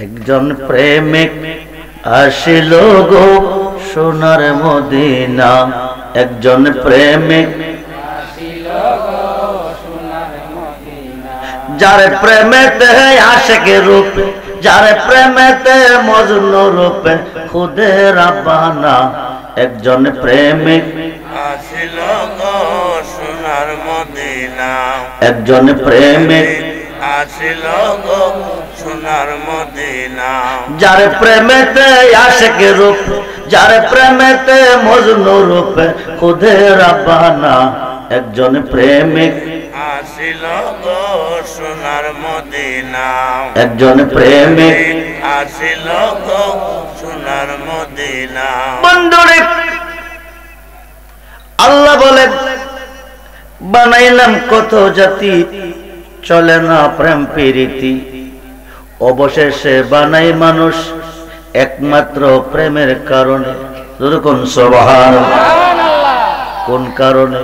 একজন প্রেমিক আসিল গো সোনার মদিনা, একজন প্রেমিক আসিল গো সোনার মদিনা, যার প্রেমেতে আশিক রূপে, যার প্রেমেতে মজনু রূপে খুদে রাব্বানা, একজন প্রেমিক আসিল গো সোনার মদিনা, একজন প্রেমিক আসিল গো সোনার মদিনা, যার প্রেমেতে আশিক রূপে, যার প্রেমেতে মজনু রূপে খুদে রাব্বানা, একজন প্রেমিক আসিল গো সোনার মদিনা, একজন প্রেমিক আসিল গো সোনার মদিনা। বন্ধুরে আল্লাহ বলেন বানাইলাম কত জাতি, চলে না প্রেম প্রীতি, অবশেষে বানাই মানুষ একমাত্র প্রেমের কারণে। কোন সুবহানাল্লাহ, কোন কারণে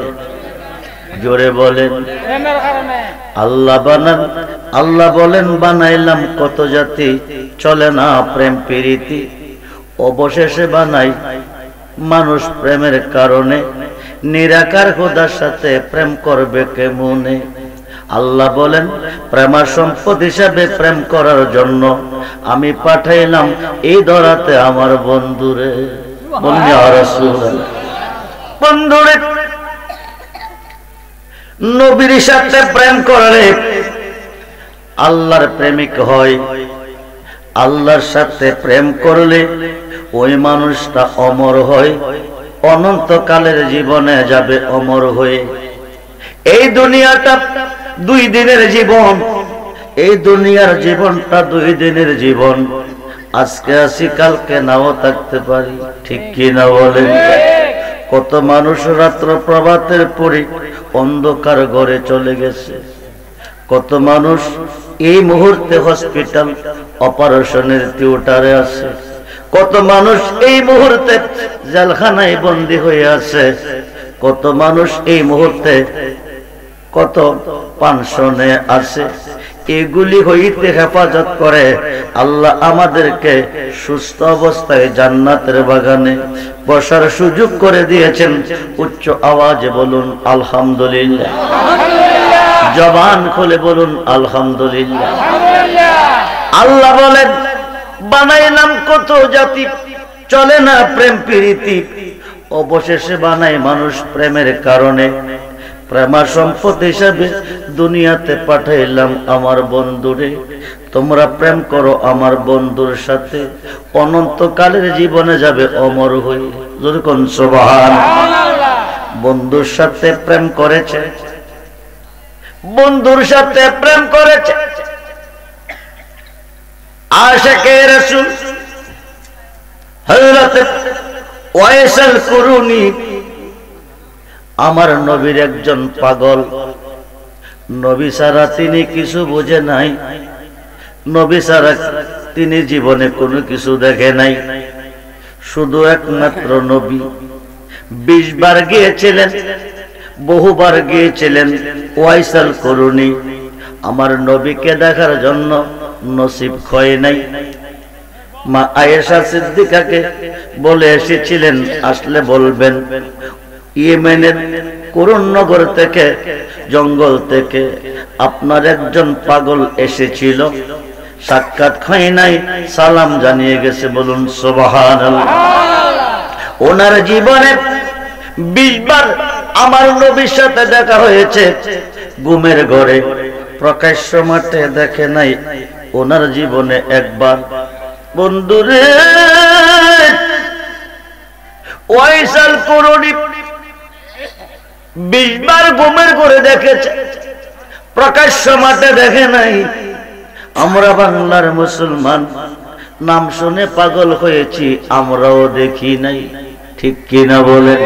জোরে বলেন? আল্লাহ বানান, আল্লাহ বলেন বানাইলাম কত জাতি, চলে না প্রেম প্রীতি, অবশেষে বানাই মানুষ প্রেমের কারণে। নিরাকার খোদার সাথে প্রেম করবে কেমনে? আল্লাহ বলেন প্রেমা সম্পদ হিসাবে প্রেম করার জন্য আমি পাঠাইলাম এই ধরাতে আমার বন্ধুরে। বন্ধুরে নবীর সাথে প্রেম করলে আল্লাহর প্রেমিক হয়, আল্লাহর সাথে প্রেম করলে ওই মানুষটা অমর হয়, অনন্তকালের জীবনে যাবে অমর হয়ে। এই দুনিয়াটা 2 দিনের জীবন, এই দুনিয়ার জীবনটা 2 দিনের জীবন। আজকে আসি কালকে নাও থাকতে পারি, ঠিক কি না বলেন? কত মানুষ রাত্র প্রভাতের পরে অন্ধকার ঘরে চলে গেছে, কত মানুষ এই মুহূর্তে হসপিটাল অপারেশনের থিয়েটারে আছে, কত মানুষ এই মুহূর্তে জেলখানায় বন্দী হয়ে আছে, কত মানুষ এই মুহূর্তে কত পেনশনে আছে। এগুলি হইতে হেফাজত করে আল্লাহ আমাদেরকে সুস্থ অবস্থায় জান্নাতের বাগানে বসার সুযোগ করে দিয়েছেন। উচ্চ আওয়াজে বলুন আলহামদুলিল্লাহ, জবান খুলে বলুন আলহামদুলিল্লাহ। আল্লাহ বলেন বানাইলাম কত জাতি, চলে না প্রেম প্রীতি, অবশেষে বানাই মানুষ প্রেমের কারণে। প্রেমা সম্পদ হিসাবে দুনিয়াতে পাঠাইলাম আমার বন্ধুরে, তোমরা প্রেম করো আমার বন্ধুর সাথে, অনন্তকালের জীবনে যাবে অমর হয়ে। যেরকম সুবহানাল্লাহ। বন্ধুর সাথে প্রেম করেছে, বন্ধুর সাথে প্রেম করেছে আশিকে রাসূল হযরত ওয়াইসুল কুরুনি। আমার নবীর একজন পাগল, নবী ছাড়া তিনি কিছু বোঝে নাই, নবী ছাড়া তিনি জীবনে কোনো কিছু দেখে নাই, শুধু একমাত্র নবী। 20 বার গিয়েছিলেন, বহুবার গিয়েছিলেন ওয়াইসুল কুরুনি, আমার নবীকে দেখার জন্য নসিব হয় নাই। মা আয়েশা সিদ্দিকাকে বলে এসেছিলেন আসলে বলবেন ইয়েমেনের কুরুনগর থেকে, জঙ্গল থেকে আপনার একজন পাগল এসেছিল, সাক্ষাৎ হয় নাই, সালাম জানিয়ে গেছে। বলুন সুবহানাল্লাহ। ওনার জীবনে 20 বার আমার নবীর সাথে দেখা হয়েছে, ঘুমের ঘরে প্রকাশ্য মাঠে দেখে নাই ওনার জীবনে একবার। বন্ধুরে ওয়াইসুল কুরুনি 20 বার ঘুমের ঘরে দেখেছে, প্রকাশ্য মাঠে দেখে নাই। আমরা বাংলার মুসলমান নাম শুনে পাগল হয়েছি, আমরাও দেখি নাই, ঠিক কিনা বলেন?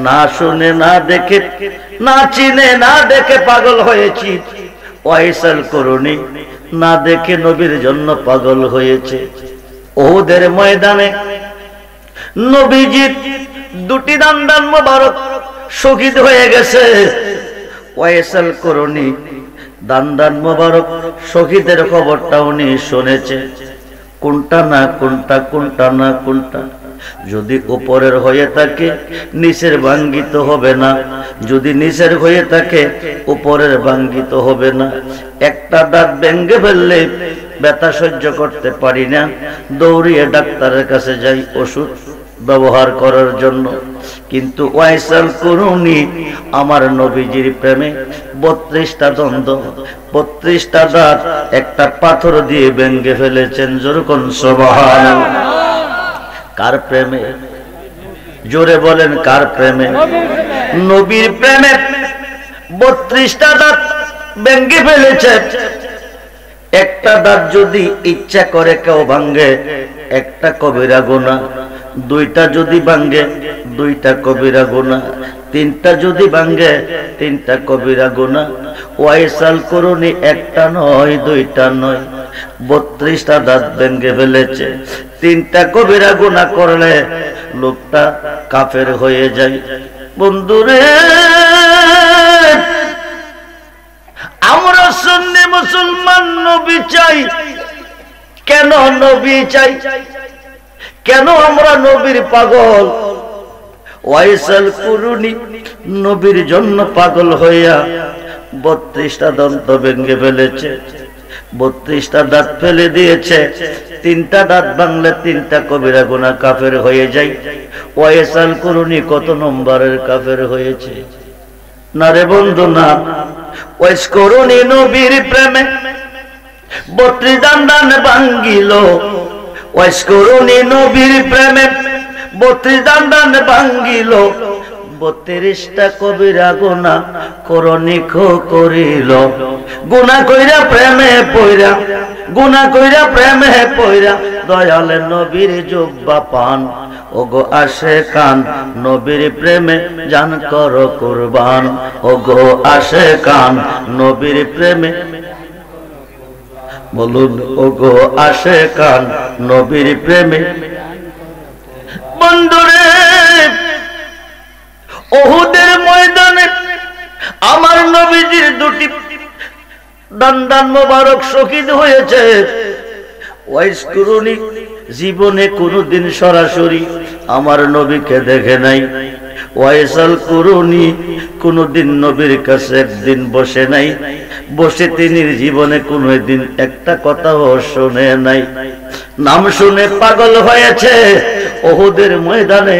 না শুনে না দেখে না চিনে না দেখে পাগল হয়েছি। ওয়াইসুল কুরুনি না দেখে নবীর জন্য পাগল হয়েছে। ওহুদের ময়দানে নবীজির 2টি দান্দান মোবারক শহীদ হয়ে গেছে। ওয়াইসুল কুরুনি দান দান মোবারক শহীদের খবরটা উনি শুনেছে। কোনটা না কোনটা, কোনটা না কোনটা। যদি উপরের হয়ে থাকে নিচের ভাঙ্গিত হবে না, যদি নিচের হয়ে থাকে উপরের ভাঙ্গিত হবে না। একটা দাঁত ভেঙে ফেললে ব্যথা সহ্য করতে পারি না, দৌড়িয়ে ডাক্তারের কাছে যাই ওষুধ ব্যবহার করার জন্য। কিন্তু ওয়াইসাল কুরুনি আমার নবীজির প্রেমে 32টা দ্বন্দ্ব, 32টা দাঁত একটা পাথর দিয়ে ভেঙে ফেলেছেন। যেরকম সুবহানাল্লাহ। কার প্রেমে? জোরে বলেন কার প্রেমে? নবীর প্রেমে 32টা দাঁত ভেঙে ফেলেছে। একটা দাঁত যদি ইচ্ছা করে কেউ ভাঙ্গে, একটা কবিরা গুনাহ। দুইটা যদি ভাঙ্গে, দুইটা কবিরা গুনাহ। তিনটা যদি ভাঙ্গে, তিনটা কবিরা গুনাহ। ওয়াইসাল কুরুনি একটা নয়, দুইটা নয়, 32টা দাঁত ভেঙে ফেলেছে। তিনটা কবিরা গুনাহ করলে লোকটা কাফের হয়ে যায়। বন্ধুরে, আমরা সুন্নি মুসলমান নবী চাই। কেন নবী চাই? কেন আমরা নবীর পাগল? ওয়াইসাল কুরুনি নবীর জন্য পাগল হইয়া 32টা দন্ত ভেঙে ফেলেছে, 32টা দাঁত ফেলে দিয়েছে। তিনটা দাঁত ভাঙলে তিনটা কবিরা গুনাহ, কাফের হয়ে যায়। ওয়াইসাল কুরুনি কত নম্বরের কাফের হয়েছে? না রে বন্ধু না। ওয়াইস কুরুনি নবীর প্রেমে 32 দান ভাঙ্গিল। ওয়াইস কুরুনি নবীর প্রেমে 32 দান ভাঙ্গিল। 32টা কবিরা গুনাহ করণিক করিল। গুনাহ কইরা প্রেমে পইরা, গুনাহ কইরা প্রেমে পইরা দয়ালে নবীর জুব্বা পান। ওগো আশেকান নবীর প্রেমে জান করো কুরবান। ওগো আশেকান নবীর প্রেমে বলুন, ওগো আশেকান নবীর প্রেমে। বন্ধুরে, উহুদের ময়দানে আমার নবীজির দুটি দান মোবারক শহীদ হয়েছে। ওয়াইস কুরুনি জীবনে কোনদিন সরাসরি আমার নবীকে দেখে নাই। ওয়াইসাল কুরুনি কোনদিন নবীর কাছে একদিন বসে নাই, বসে তিনি জীবনে কোনদিন একটা কথাও শুনে নাই। নাম শুনে পাগল হয়েছে। উহুদের ময়দানে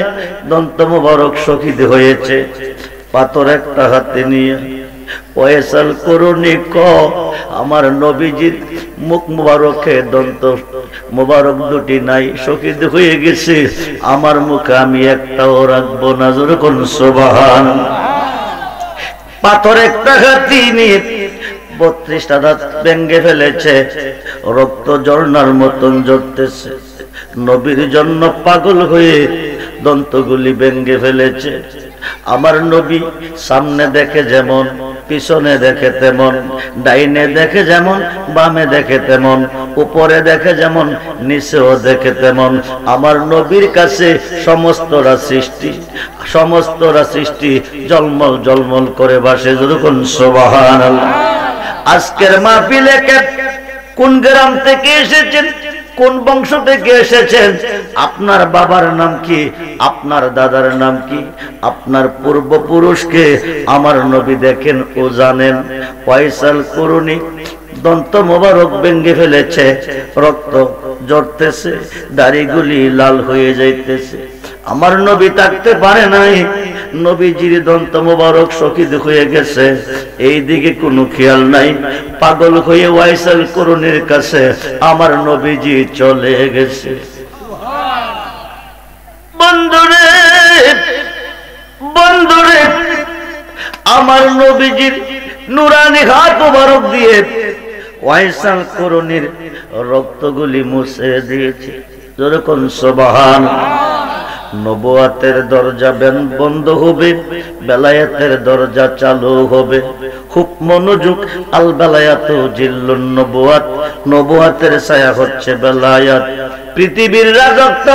দন্ত মোবারক শহীদ হয়েছে। পাথর একটা হাতে নিয়ে ওয়াইসাল কুরুনি আমার নবীজির মুখ মুবারকে দন্ত মুবারক দুটি নাই, শহীদ হয়ে গেছে। আমার মুখে আমি একটাও রাখবো না। যেরকম সুবহানাল্লাহ। পাথর একটা হাতে নিয়ে 32টা দাঁত ভেঙে ফেলেছে। রক্ত ঝর্ণার মতন ঝরতেছে। নবীর জন্য পাগল হয়ে দন্তগুলি ভেঙে ফেলেছে। আমার নবী সামনে দেখে যেমন, পিছনে দেখে তেমন, ডাইনে দেখে যেমন, বামে দেখে তেমন, উপরে দেখে যেমন, নিচেও দেখে তেমন। আমার নবীর কাছে সমস্তরা সৃষ্টি, সমস্তরা সৃষ্টি জলমল জলমল করে ভাসে। যেরকম সুবহানাল্লাহ। আজকের মাহফিলে কোন গ্রাম থেকে এসেছেন, কোন বংশ থেকে এসেছেন, আপনার বাবার নাম কি, আপনার দাদার নাম কি, আপনার পূর্বপুরুষকে আমার নবী দেখেন ও জানেন। ওয়াইসাল কুরুনি দন্ত মোবারক ভেঙে ফেলেছে। রক্ত ঝরতেছে, দাড়িগুলি লাল হয়ে যাইতেছে। আমার নবী থাকতে পারে নাই। নবীজির দন্ত মোবারক শহীদ হয়ে গেছে, এই দিকে কোনো খেয়াল নাই। পাগল হয়ে ওয়াইসাল কুরুনির কাছে আমার নবীজি চলে গেছে। বন্ধুরে, বন্ধুরে, আমার নবীজির নুরানি হাত মোবারক দিয়ে ওয়াইসাল কুরুনির রক্তগুলি মুছে দিয়েছে। যেরকম সুবহানাল্লাহ। নবুয়াতের দরজা বন্ধ হবে, বেলায়েতের দরজা চালু হবে। খুব মনোযোগ। আল বেলায়াতু জিল্লুন নবুয়াত, নবুয়াতের ছায়া হচ্ছে বেলায়াত। পৃথিবীর রাজত্ব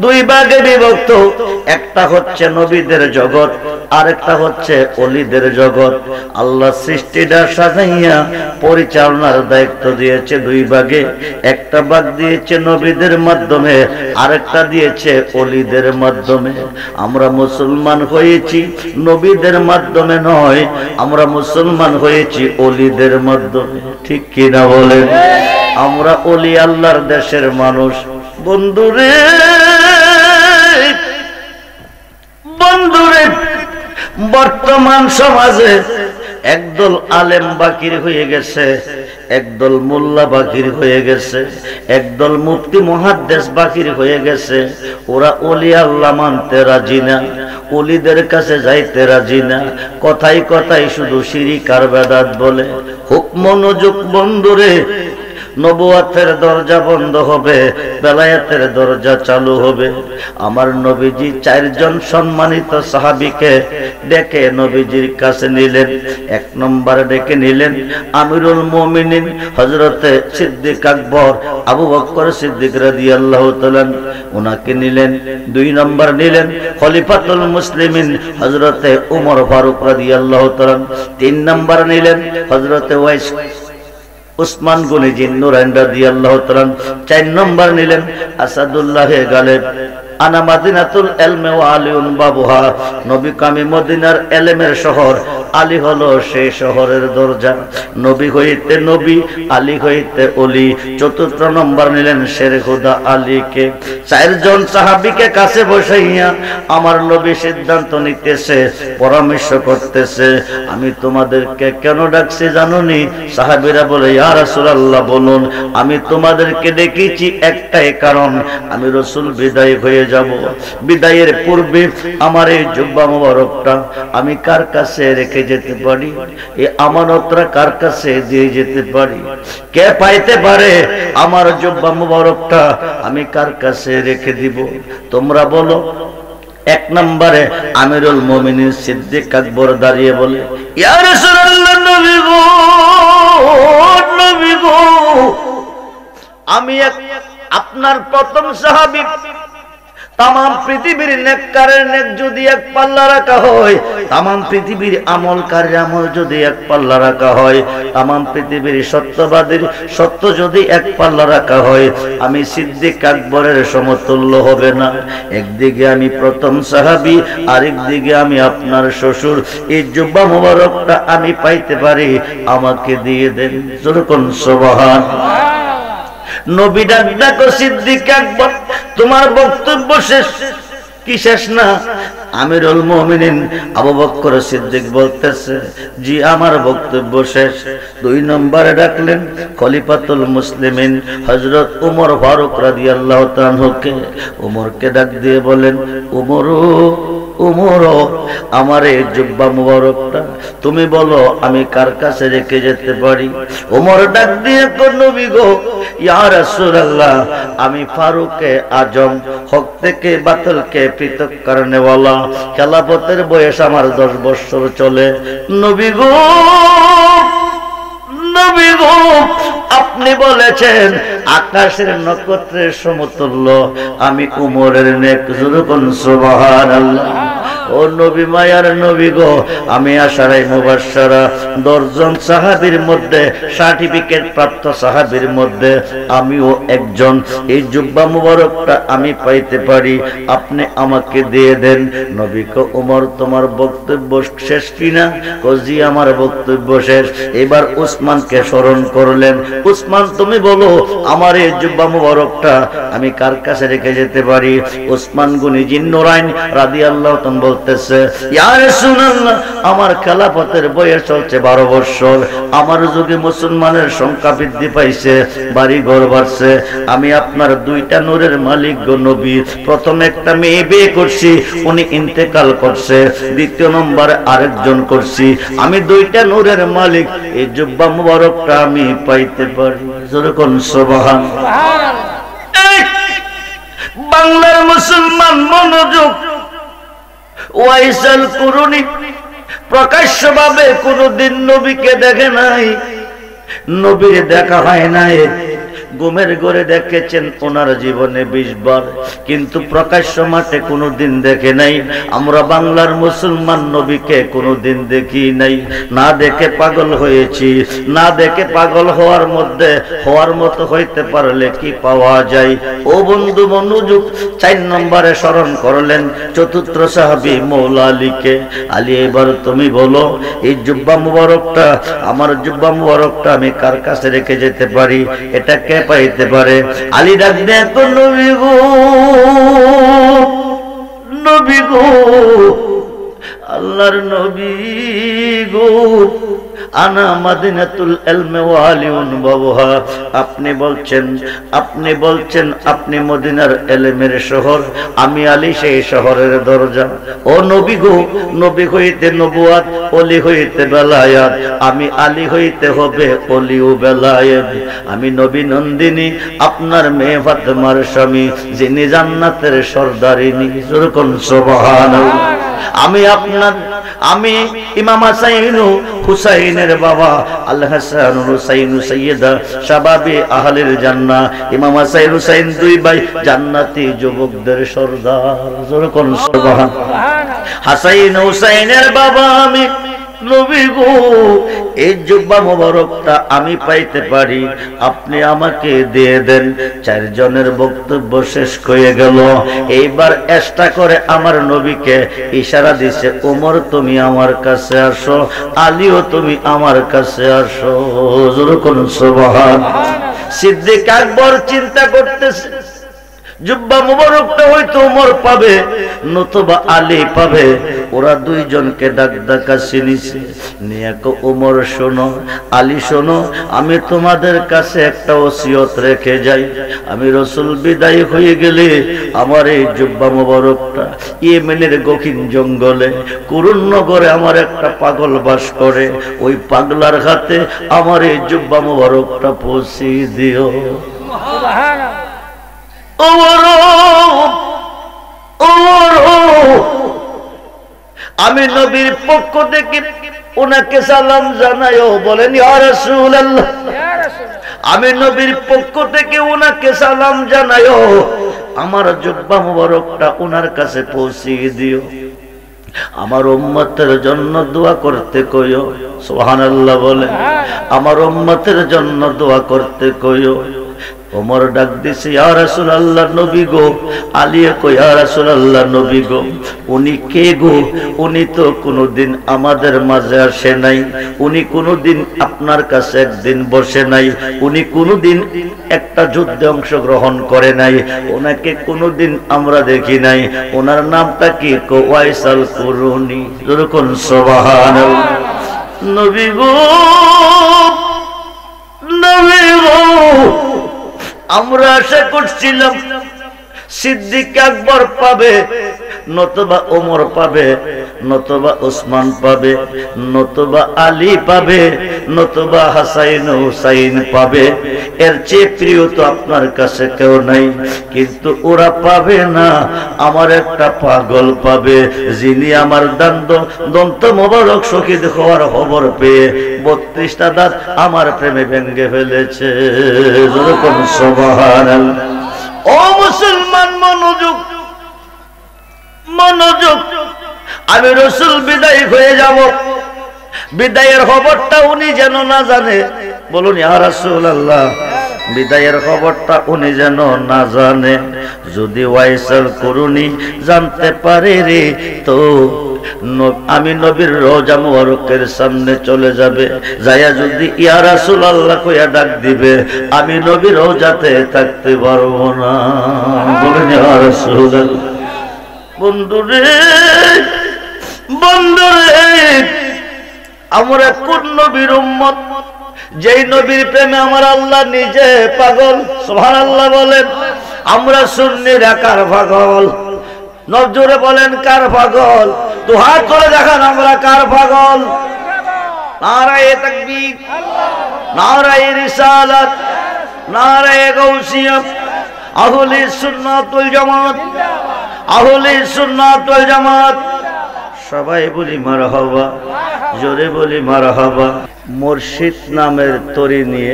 দুই ভাগে বিভক্ত। একটা হচ্ছে নবীদের জগৎ, আরেকটা হচ্ছে ওলিদের জগৎ। আল্লাহ সৃষ্টিটা সাজাইয়া পরিচালনার দায়িত্ব দিয়েছে দুই ভাগে, একটা ভাগ দিয়েছে নবীদের মাধ্যমে, আরেকটা দিয়েছে ওলিদের মাধ্যমে। আমরা মুসলমান হয়েছি নবীদের মাধ্যমে নয়, আমরা মুসলমান হয়েছি ওলিদের মাধ্যমে। ঠিক কিনা বলেন? আমরা ওলি আল্লাহর দেশের মানুষ। বন্ধুরে বন্ধুরে বর্তমান সমাজে একদল আলেম বাকির হয়ে গেছে, একদল মোল্লা বাকির হয়ে গেছে, একদল মুফতি মুহাদ্দিস বাকির হয়ে গেছে। ওরা ওলি আল্লাহ মানতে রাজি না, ওলিদের কাছে যাইতে রাজি না, কথাই কথাই শুধু শিরিক আর বেদাত বলে। খুব মনোযোগ বন্ধুরে, নবুয়তের দরজা বন্ধ হবে, বেলায়েতের দরজা চালু হবে। আমার নবীজি 4 জন সম্মানিত সাহাবীকে ডেকে নবীজির কাছে নিলেন। 1 নম্বরে ডেকে নিলেন আমিরুল মুমিনিন হযরতে সিদ্দিক আকবর আবু বকর সিদ্দিক রাদিয়াল্লাহু তাআলা, ওনাকে নিলেন। 2 নম্বর নিলেন খলিফাতুল মুসলিমিন হযরতে ওমর ফারুক রাদিয়াল্লাহু তাআলা। 3 নম্বর নিলেন হযরতে ওয়াইস উসমান গনি জিন নুরাইন রাদিয়াল্লাহু তাআলা। 4 নম্বর নিলেন আসাদুল্লাহ গালেব। আনা মাদিনাতুল ইলমি ওয়া আলিউন বাবুহা, নবী কামি মদিনার ইলমের শহর, আলী হলো সেই শহরের দরজা। নবী হইতে নবী, আলী হইতে ওলি। 4 নম্বর নিলেন শের খুদা আলীকে। 4 জন সাহাবীকে কাছে বসাইয়া আমার নবী সিদ্ধান্ত নিতেছে, পরামর্শ করতেছে। আমি তোমাদেরকে কেন ডাকছি জানোনি? সাহাবীরা বলে, ইয়া রাসূলুল্লাহ বলুন। আমি তোমাদেরকে ডেকেছি একটাই কারণ, আমি রাসূল বিদায় হয়ে যাব। বিদায়ের পূর্বে আমার এই জুব্বা মোবারকটা আমি কার কাছে রেখে যেতে পারি? এই আমানতটা কার কাছে দিয়ে যেতে পারি? কে পাইতে পারে আমার জুব্বা মোবারকটা আমি কার কাছে রেখে দিব? তোমরা বলো। 1 নম্বরে আমিরুল মুমিনিন সিদ্দিক আকবর দাঁড়িয়ে বলে, ইয়া রাসূলুল্লাহ, নবী গো, নবী গো, আমি আপনার প্রথম সাহাবী। তাম পৃথিবীর নেককারের নেক যদি এক পাল্লা রাখা হয়, তাম পৃথিবীর আমলকারীর আমল যদি এক পাল্লা রাখা হয়, তাম পৃথিবীর সত্যবাদীর সত্য যদি এক পাল্লা রাখা হয়, আমি সিদ্দিক আকবরের সমতুল্য হবে না। একদিকে আমি প্রথম সাহাবী, আরেকদিকে আমি আপনার শ্বশুর। এই জুব্বা মোবারকটা আমি পাইতে পারি, আমাকে দিয়ে দেন। যখন সুবহানাল্লাহ। নবী ডাক ডাকো সিদ্দিক আকবর, তোমার বক্তব্য শেষ? কি শেষ না? আমিরুল মুমিনিন আবু বকর সিদ্দিক বলতেছে, জি আমার বক্তব্য শেষ। 2 নম্বরে ডাকলেন খলিফাতুল মুসলিমিন হযরত ওমর ফারুক রাদিয়াল্লাহু তাআলাকে। ওমরকে ডাক দিয়ে বলেন, ওমর, ওমর, আমার এই জুব্বা মুবারকটা তুমি বলো আমি কার কাছে রেখে যেতে পারি? ওমর ডাক দিয়ে কো, নবী গো, ইয়া রাসূলুল্লাহ, আমি ফারুকে আজম, হক থেকে বাতিলকে পৃথক করনে ওয়ালা। খেলাফতের বয়স আমার 10 বছর চলে। নবী গো, নবী গো, আপনি বলেছেন আকাশের নক্ষত্রের সমতুল্য আমি উমরের নেক। যখন সুবহানাল্লাহ। ও নবী, মায়ার নবী গো, আমি আশারায়ে মুবাশশারা 10 জন সাহাবীর মধ্যে, সার্টিফিকেট প্রাপ্ত সাহাবীর মধ্যে আমিও একজন। এই জুব্বা মুবারকটা আমি পাইতে পারি, আপনি আমাকে দিয়ে দেন। নবী কো, ওমর তোমার বক্তব্য শেষ কিনা? কো, জি আমার বক্তব্য শেষ। এবার উসমানকে স্মরণ করলেন। উসমান, তুমি বলো আমার এই জুব্বা মুবারকটা আমি কার কাছে রেখে যেতে পারি? উসমান গনি জিন নুরাইন রাদিয়াল্লাহু তাআলা বলতেছে, ইয়া রাসূলুল্লাহ, আমার খেলাফতের বয়স চলছে 12 বছর। আমার যুগে মুসলমানের সংখ্যা বৃদ্ধি পাইছে, বাড়ি ঘর বাড়ছে। আমি আপনার 2টা নূরের মালিক গো নবী। প্রথম একটা মেয়ে বিয়ে করছি, উনি ইন্তেকাল করছে। 2 নম্বরে আরেকজন করছি। আমি 2টা নূরের মালিক। এই জুব্বা মুবারকটা আমি পাইতে পারি। যখন সুবহানাল্লাহ। বাংলার মুসলমান মনোযোগ। ওয়াইসাল কুরুনি প্রকাশ্যভাবে কোনদিন নবীকে দেখে নাই, নবীর দেখা হয় নাই। ঘুমের ঘরে দেখেছেন ওনার জীবনে 20 বার, কিন্তু প্রকাশ্য মাঠে কোনোদিন দেখে নাই। আমরা বাংলার মুসলমান নবীকে কোনোদিন দেখি নাই। না দেখে পাগল হয়েছি, না দেখে পাগল হওয়ার মতো হইতে পারলে কি পাওয়া যায়? ও বন্ধু মনোযোগ, 4 নম্বরে স্মরণ করলেন চতুর্থ সাহাবী মৌলা আলীকে। আলী, এবার তুমি বলো, এই জুব্বা মুবারকটা, আমার জুব্বা মুবারকটা আমি কার কাছে রেখে যেতে পারি? এটা কে পাইতে পারে? আলী ডাক দেয়, তো নবী গো, নবী গো, আল্লাহর নবী গো, আনা মাদিনাতুল ইলমি ওয়া আলিউন বাবুহা। আপনি বলছেন আপনি মদিনার ইলমের শহর, আমি আলী সেই শহরের দরজা। ও নবী গো, নবী হইতে নবুয়াত, ওলি হইতে বেলায়াত, আমি আলী হইতে হবে ওলি ও বেলায়েত। আমি নবী নন্দিনী, আপনার মেয়ে ফাতেমার স্বামী, যিনি জান্নাতের সরদারিনী। যেরকম সুবহানাল্লাহ। আমি ইমাম হাসান হুসাইনের বাবা, আল হাসান হুসাইন সাইয়্যিদা শাবাবি আহলিল জান্নাহ। ইমাম হাসান হুসাইন 2 ভাই, জান্নাতি যুবকদের সরদার। যেরকম সুবহানাল্লাহ। হাসান হুসাইনের বাবা আমি, নবী গো, এই জুব্বা মোবারকটা আমি পাইতে পারি, আপনি আমাকে দিয়ে দেন। 4 জনের বক্তব্য শেষ হয়ে গেল। এইবার চেষ্টা করে আমার নবীকে ইশারা দিছে, ওমর তুমি আমার কাছে আসো, আলীও তুমি আমার কাছে আসো। যেরকম সুবহানাল্লাহ। সিদ্দিক আকবর চিন্তা করতেছে, জুব্বা মুবারকটা হয়তো ওমর পাবে, নতুবা আলী পাবে। ওরা 2 জনকে ডাকাছি নিছে, নিয়ে কো, ওমর শোনো, আলী শোনো, আমি তোমাদের কাছে একটা ওসিয়ত রেখে যাই। আমি রাসূল বিদায় হয়ে গেলে আমার এই জুব্বা মুবারকটা ইয়েমেনের গহীন জঙ্গলে কুরুনগরে আমার একটা পাগল বাস করে, ওই পাগলার হাতে আমার এই জুব্বা মুবারকটা পৌঁছে দিও। সুবহানাল্লাহ। আমি নবীর পক্ষ থেকে ওনাকে সালাম জানাইও। বলেন ইয়া রাসূলুল্লাহ। আমি নবীর পক্ষ থেকে ওনাকে সালাম জানাইও, আমার জুব্বা মুবারকটা ওনার কাছে পৌঁছিয়ে দিও। আমার উম্মতের জন্য দোয়া করতে কইও। সুবহানাল্লাহ বলে, আমার উম্মতের জন্য দোয়া করতে কইও। ওমর ডাক দিছে, ইয়া রাসূলুল্লাহ, নবী গো। আলী কই, ইয়া রাসূলুল্লাহ, নবী গো। উনি কে গো? উনি তো কোনোদিন আমাদের মাঝে আসে নাই, উনি কোনোদিন আপনার কাছে একদিন বসে নাই, উনি কোনোদিন একটা যুদ্ধে অংশগ্রহণ করে নাই, ওনাকে কোনোদিন আমরা দেখি নাই। ওনার নামটা কি? কো ওয়াইসাল কুরুনি। যেরকম সুবহানাল্লাহ। নবী গো, নবী গো, আমরা আশা করছিলাম সিদ্দিক আকবর পাবে, নতুবা ওমর পাবে, নতুবা ওসমান পাবে, নতুবা আলী পাবে, নতুবা হাসান হুসাইন পাবে। এর চেয়ে প্রিয় তো আপনার কাছে কেউ নাই, কিন্তু ওরা পাবে না। আমার একটা পাগল পাবে, যিনি আমার দন্ত মোবারক শহীদ হওয়ার খবর পেয়ে 32টা দাঁত আমার প্রেমে ভেঙে ফেলেছে। যেরকম সুবহানাল্লাহ। ও মুসলমান, মনোযোগ, মনোযোগ। আমি রাসূল বিদায় হয়ে যাব, বিদায়ের খবরটা উনি যেন না জানে। বলুন ইয়া রাসূলুল্লাহ, বিদায়ের খবরটা উনি যেন না জানে। যদি ওয়াইসাল কুরুনি জানতে পারে রে, তো আমি নবীর রওজা মুবারকের সামনে চলে যাবে, যায়া যদি ইয়া রাসূলুল্লাহ কইয়া ডাক দিবে, আমি নবীর রওজাতে থাকতে পারবো না। বলেন ইয়া রাসূলুল্লাহ। বন্ধুরে, বন্ধুরে, আমরা কোন নবীর উম্মত, যেই নবীর প্রেমে আমার আল্লাহ নিজে পাগল। সুবহানাল্লাহ বলেন। আমরা সুন্নিরা কার পাগল? নজরে বলেন কার পাগল? তো হাত করে দেখান আমরা কার পাগল। নারায়ে তাকবীর, নারায়ে রিসালাত, নারায়ে গাউসিয়া। আহলে সুন্নাত ওয়াল জামাত, আহলে সুন্নাত ওয়াল জামাত। সবাই বলি মারহাবা, জোরে বলি মারহাবা। মুর্শিদ নামের তরি নিয়ে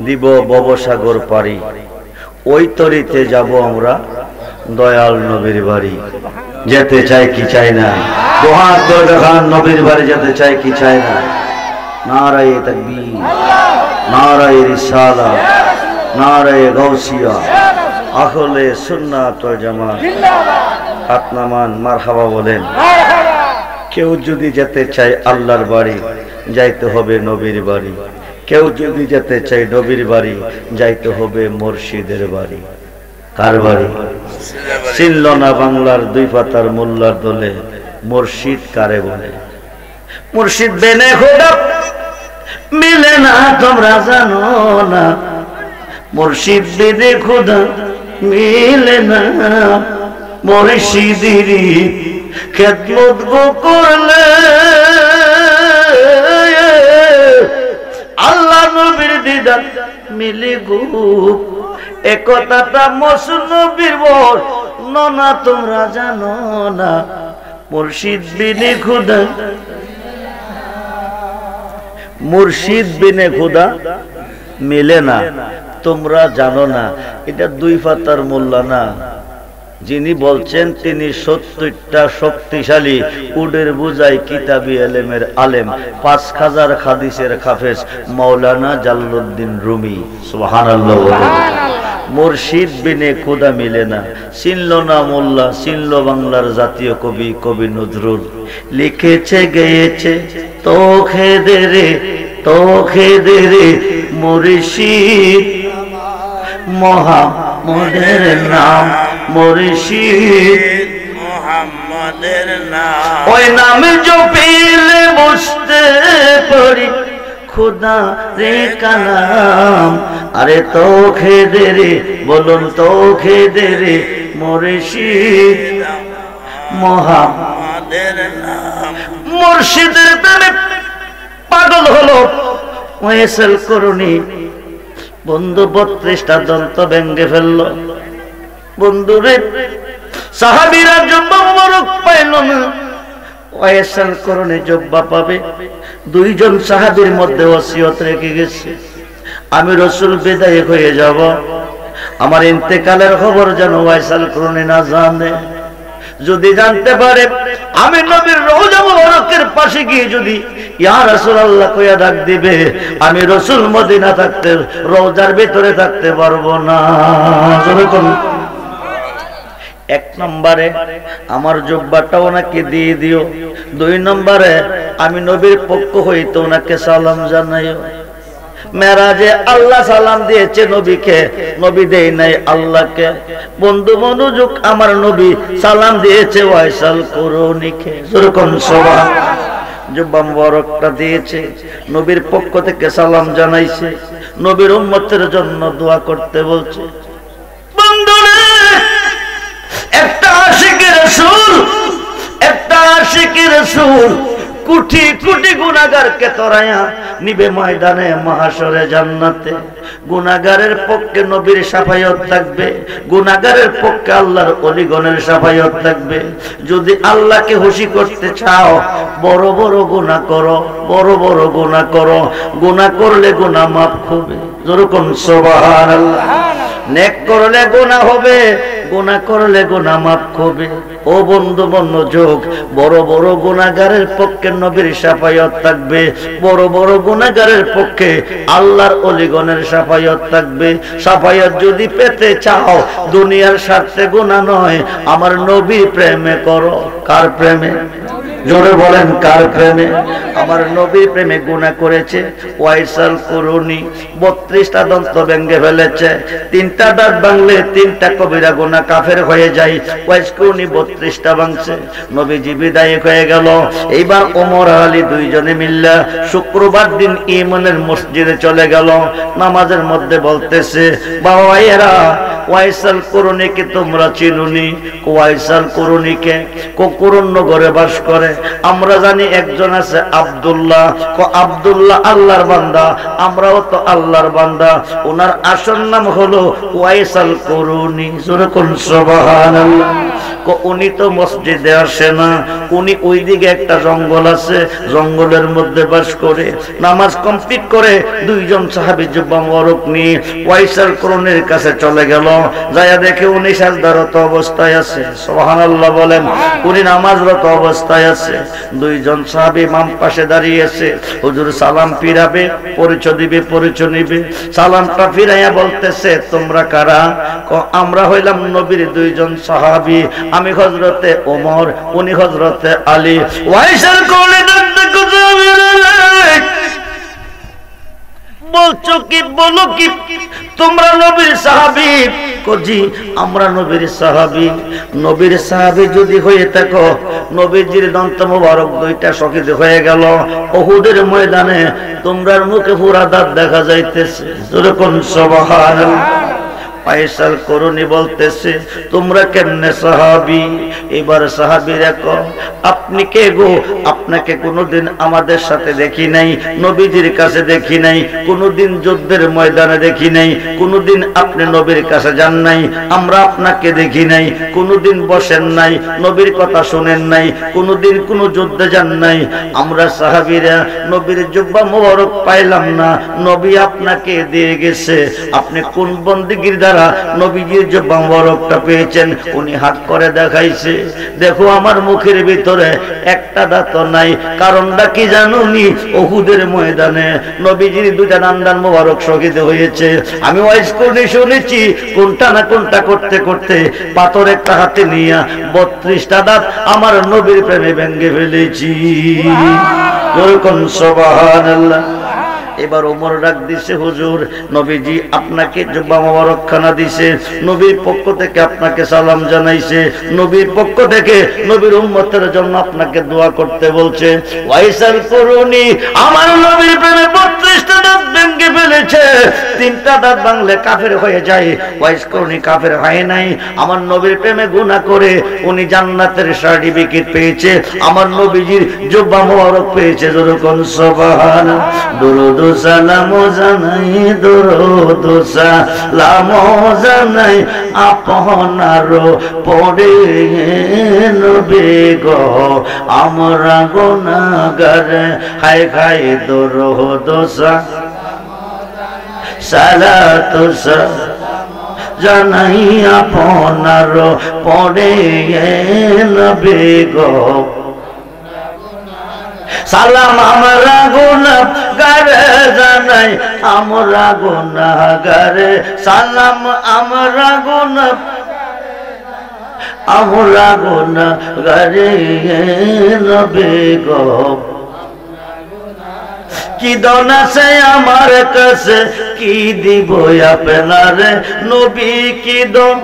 দিব ভবসাগর পারি, ওই তরিতে যাব আমরা দয়াল নবীর বাড়ি। যেতে চাই কি চাই না? দোহাত করে দেখান, নবীর বাড়ি যেতে চাই কি চাই না? নারায়ে তাকবীর, নারায়ে রিসালাত, নারায়ে গাউসিয়া, আহলে সুন্নাত ওয়াল জামাত হাত নামান, মারহাবা বলেন। কেউ যদি যেতে চায় আল্লাহর বাড়ি, যাইতে হবে নবীর বাড়ি। কেউ যদি যেতে চায় নবীর বাড়ি, যাইতে হবে মুর্শিদের বাড়ি। কার বাড়ি? চিনল না বাংলার দুই পাতার মোল্লার দলে মুর্শিদ কারে বলে? মুর্শিদ বেনে খোদা মিলে না তোমরা জানো না, মুর্শিদ বেনে খোদা মিলে না। মুর্শিদেরই খেদমত গো করলে আল্লাহ নবীর দিদার মিলে গো। একথাটা মসনবীর বল না তোমরা জানো না, মুর্শিদ বিনে খুদা, মুর্শিদ বিনে খুদা মিলে না, তোমরা জানো না। এটা দুই পাতার মোল্লা না, যিনি বলছেন তিনি 70টা শক্তিশালী উডের বুঝাই কিতাবি এলেমের আলেম, 5000 হাদিসের হাফেজ মাওলানা জালালউদ্দিন রুমি। সুবহানাল্লাহ। মুর্শিদ বিনে খুদা মিলে না। চিনল না মোল্লা, চিনল বাংলার জাতীয় কবি কবি নজরুল। লিখেছে গেয়েছে তোখে দে রে মুর্শিদ, মোহাম্মদের নাম মুর্শিদ, মোহাম্মদের নাম। ওই নামে জপিলে বুঝতে পারি খুদা রে কালাম। আরে তোখে দে রে, বলুন তোখে দে রে মুর্শিদ, মোহাম্মদের নাম। মুর্শিদের প্রেমে পাগল হলো ওয়েসেল করুনি বন্ধু, 32টা দন্ত ভেঙ্গে ফেললো। বন্ধুরে সাহাবীরা জব্বা মোবারক পাইল না, ওয়েসেল করুনি জব্বা পাবে। 2 জন সাহাবীর মধ্যে ওসিয়ত রেখে গেছে, আমি রাসূল বিদায় হয়ে যাব, আমার ইন্তেকালের খবর যেন ওয়েসেল করুনি না জানে। যদি জানতে পারে আমি নবীর রওজা মুবারকের পাশে গিয়ে যদি ইয়া রাসূলুল্লাহ কইয়া ডাক দিবে, আমি রাসূল মদিনা থাকতে রওজার ভিতরে থাকতে পারবো না। যেরকম 1 নম্বরে আমার জুব্বাটা ওনাকে দিয়ে দিও, 2 নম্বরে আমি নবীর পক্ষ হইতে ওনাকে সালাম জানাইও। মেরাজে আল্লাহ সালাম দিয়েছে নবীকে, নবী দেই নাই আল্লাহকে। বন্ধু মনোযোগ, আমার নবী সালাম দিয়েছে ওয়াইসাল করুনিকে। যেরকম সুবহান, জুব্বা মুবারকটা দিয়েছে, নবীর পক্ষ থেকে সালাম জানাইছে, নবীর উম্মতের জন্য দোয়া করতে বলছে। বন্ধুরে, একটা আশিকের রাসূল, একটা আশিকের রাসূল কোটি কোটি গুনাহগারকে তরায়া নিবে ময়দানে মাহশরে জান্নাতে। গুনাহগারের পক্ষে নবীর শাফায়াত থাকবে, গুনাহগারের পক্ষে আল্লাহর ওলিগণের শাফায়াত থাকবে। যদি আল্লাহকে খুশি করতে চাও, বড় বড় গুনাহ করো, বড় বড় গুনাহ করো। গুনাহ করলে গুনাহ মাফ হবে। যেরকম সুবহানাল্লাহ। নেক করলে গুনাহ হবে, গুনাহ করলে গুনাহ মাফ হবে। ও বন্ধু মনোযোগ, বড় বড় গুনাহগারের পক্ষে নবীর শাফায়াত থাকবে, বড় বড় গুনাহগারের পক্ষে আল্লাহর ওলিগণের শাফায়াত থাকবে। শাফায়াত যদি পেতে চাও, দুনিয়ার স্বার্থে গুনাহ নয়, আমার নবীর প্রেমে করো। কার প্রেমে? জোরে বলেন, কার প্রেমে? আমার নবীর প্রেমে গুনাহ করেছে ওয়াইসাল করুনি, 32টা দন্ত ভেঙে ফেলেছে। 3টা দাঁত ভাঙলে 3টা কবিরা গুনাহ কাফের হয়ে যায়। ওয়াইস করুনি 32টা ভাঙছে, নবীজি বিদায় হয়ে গেল। এইবার ওমর আলী 2 জনে মিল্লা শুক্রবার দিন ইমানের মসজিদে চলে গেল। নামাজের মধ্যে বলতেছে, বাবা ভাইয়েরা ওয়াইসাল করণীকে তোমরা চিনুনি? ওয়াইসাল করণীকে করুণনগরে বাস করে। আমরা জানি একজন আছে আব্দুল্লাহ। আব্দুল্লাহ আল্লাহর বান্দা, আমরাও তো আল্লাহর বান্দা। ওনার আসল নাম হলো ওয়াইসাল করণী। জোরে কোন সুবহানাল্লাহ। উনি তো মসজিদে আসে না, উনি ওইদিকে একটা জঙ্গল আছে, জঙ্গলের মধ্যে বাস করে। নামাজ কমপ্লিট করে দুইজন সাহাবী জুব্বা মোবারক নিয়ে ওয়াইসাল করণীর কাছে চলে গেল। যায়া দেখে উনি সাজদারত অবস্থায় আছে। সুবহানাল্লাহ বলেন। উনি নামাজরত অবস্থায় আছে। দুইজন সাহাবী বাম পাশে দাঁড়িয়ে আছে। হুজুর সালাম ফিরাবে, পরিচয় দিবে, পরিচয় নিবে। সালামটা ফিরাইয়া বলতেছে, তোমরা কারা? আমরা হইলাম নবীর দুইজন সাহাবী। আমি হযরতে ওমর, উনি হযরতে আলী। ওয়াইসাল করণী বলছো কি, বলো কি তোমরা নবীর সাহাবী? জি আমরা নবীর সাহাবী। নবীর সাহাবী যদি হয়ে থাকো, নবীজির দন্ত মোবারক দুইটা শহীদ হয়ে গেল উহুদের ময়দানে, তোমরার মুখে পুরা দাঁত দেখা যাইতেছে। যেরকম সুবহানাল্লাহ। ওয়াইসাল করণী বলতেছে, তোমরা কেমনে সাহাবী? এবার সাহাবী দেখো, আপনি কে গো? আপনাকে কোনোদিন আমাদের সাথে দেখি নাই, নবীজির কাছে দেখি নাই, কোনোদিন যুদ্ধের ময়দানে দেখি নাই, কোনোদিন আপনি নবীর কাছে যান নাই, আমরা আপনাকে দেখি নাই, কোনোদিন বসেন নাই, নবীর কথা শুনেন নাই, কোনোদিন কোনো যুদ্ধে যান নাই। আমরা সাহাবীরা নবীর জুব্বা মোবারক পাইলাম না, নবী আপনাকে দিয়ে গেছে। আপনি কোন বন্দিগির দ্বারা নবীজির জুব্বা মোবারকটা পেয়েছেন? উনি হাত করে দেখাইছে, দেখো আমার মুখের ভিতরে একটা দাঁত নাই। কারণটা কি জানুনি? উহুদের ময়দানে নবীজির দুইটা নান্দান মোবারক শহীদ হয়েছে। আমি ওয়াইজ করণী শুনেছি, কোনটা না কোনটা করতে করতে পাথর একটা হাতে নিয়ে 32টা দাঁত আমার নবীর প্রেমে ভেঙে ফেলেছি। যেরকম সুবহানাল্লাহ। এবার ওমর ডাক দিছে, হুজুর নবীজি আপনাকে জুব্বা মোবারক খানা দিছে, নবীর পক্ষ থেকে আপনাকে সালাম জানাইছে, নবীর পক্ষ থেকে নবীর উম্মতের জন্য আপনাকে দোয়া করতে বলছে। ওয়াইসাল করণী আমার নবীর প্রেমে 32টা দাঁত ভেঙে ফেলেছে। 3টা দাঁত ভাঙলে কাফের হয়ে যায়, ওয়াইস করণী কাফের হয় নাই। আমার নবীর প্রেমে গুনাহ করে উনি জান্নাতের সার্টিফিকেট পেয়েছে, আমার নবীজির জুব্বা মোবারক পেয়েছে। যেরকম সুবহানাল্লাহ। দুরুদ সালাম জানাই, দুরুদ সালাম জানাই আপনার পড়ে নবী গো আমরা গুনাহগার। হায় হায় দুরুদ সালাতু জানাই আপনার পড়ে নবী গো। সালাম আমরা গুনাহগার জানাই, আমরা গুনাহগার। সালাম আমরা গুনাহগার নবী গো। কি দন আছে আমার কাছে, কি দিব আপনারে নবী? কি দন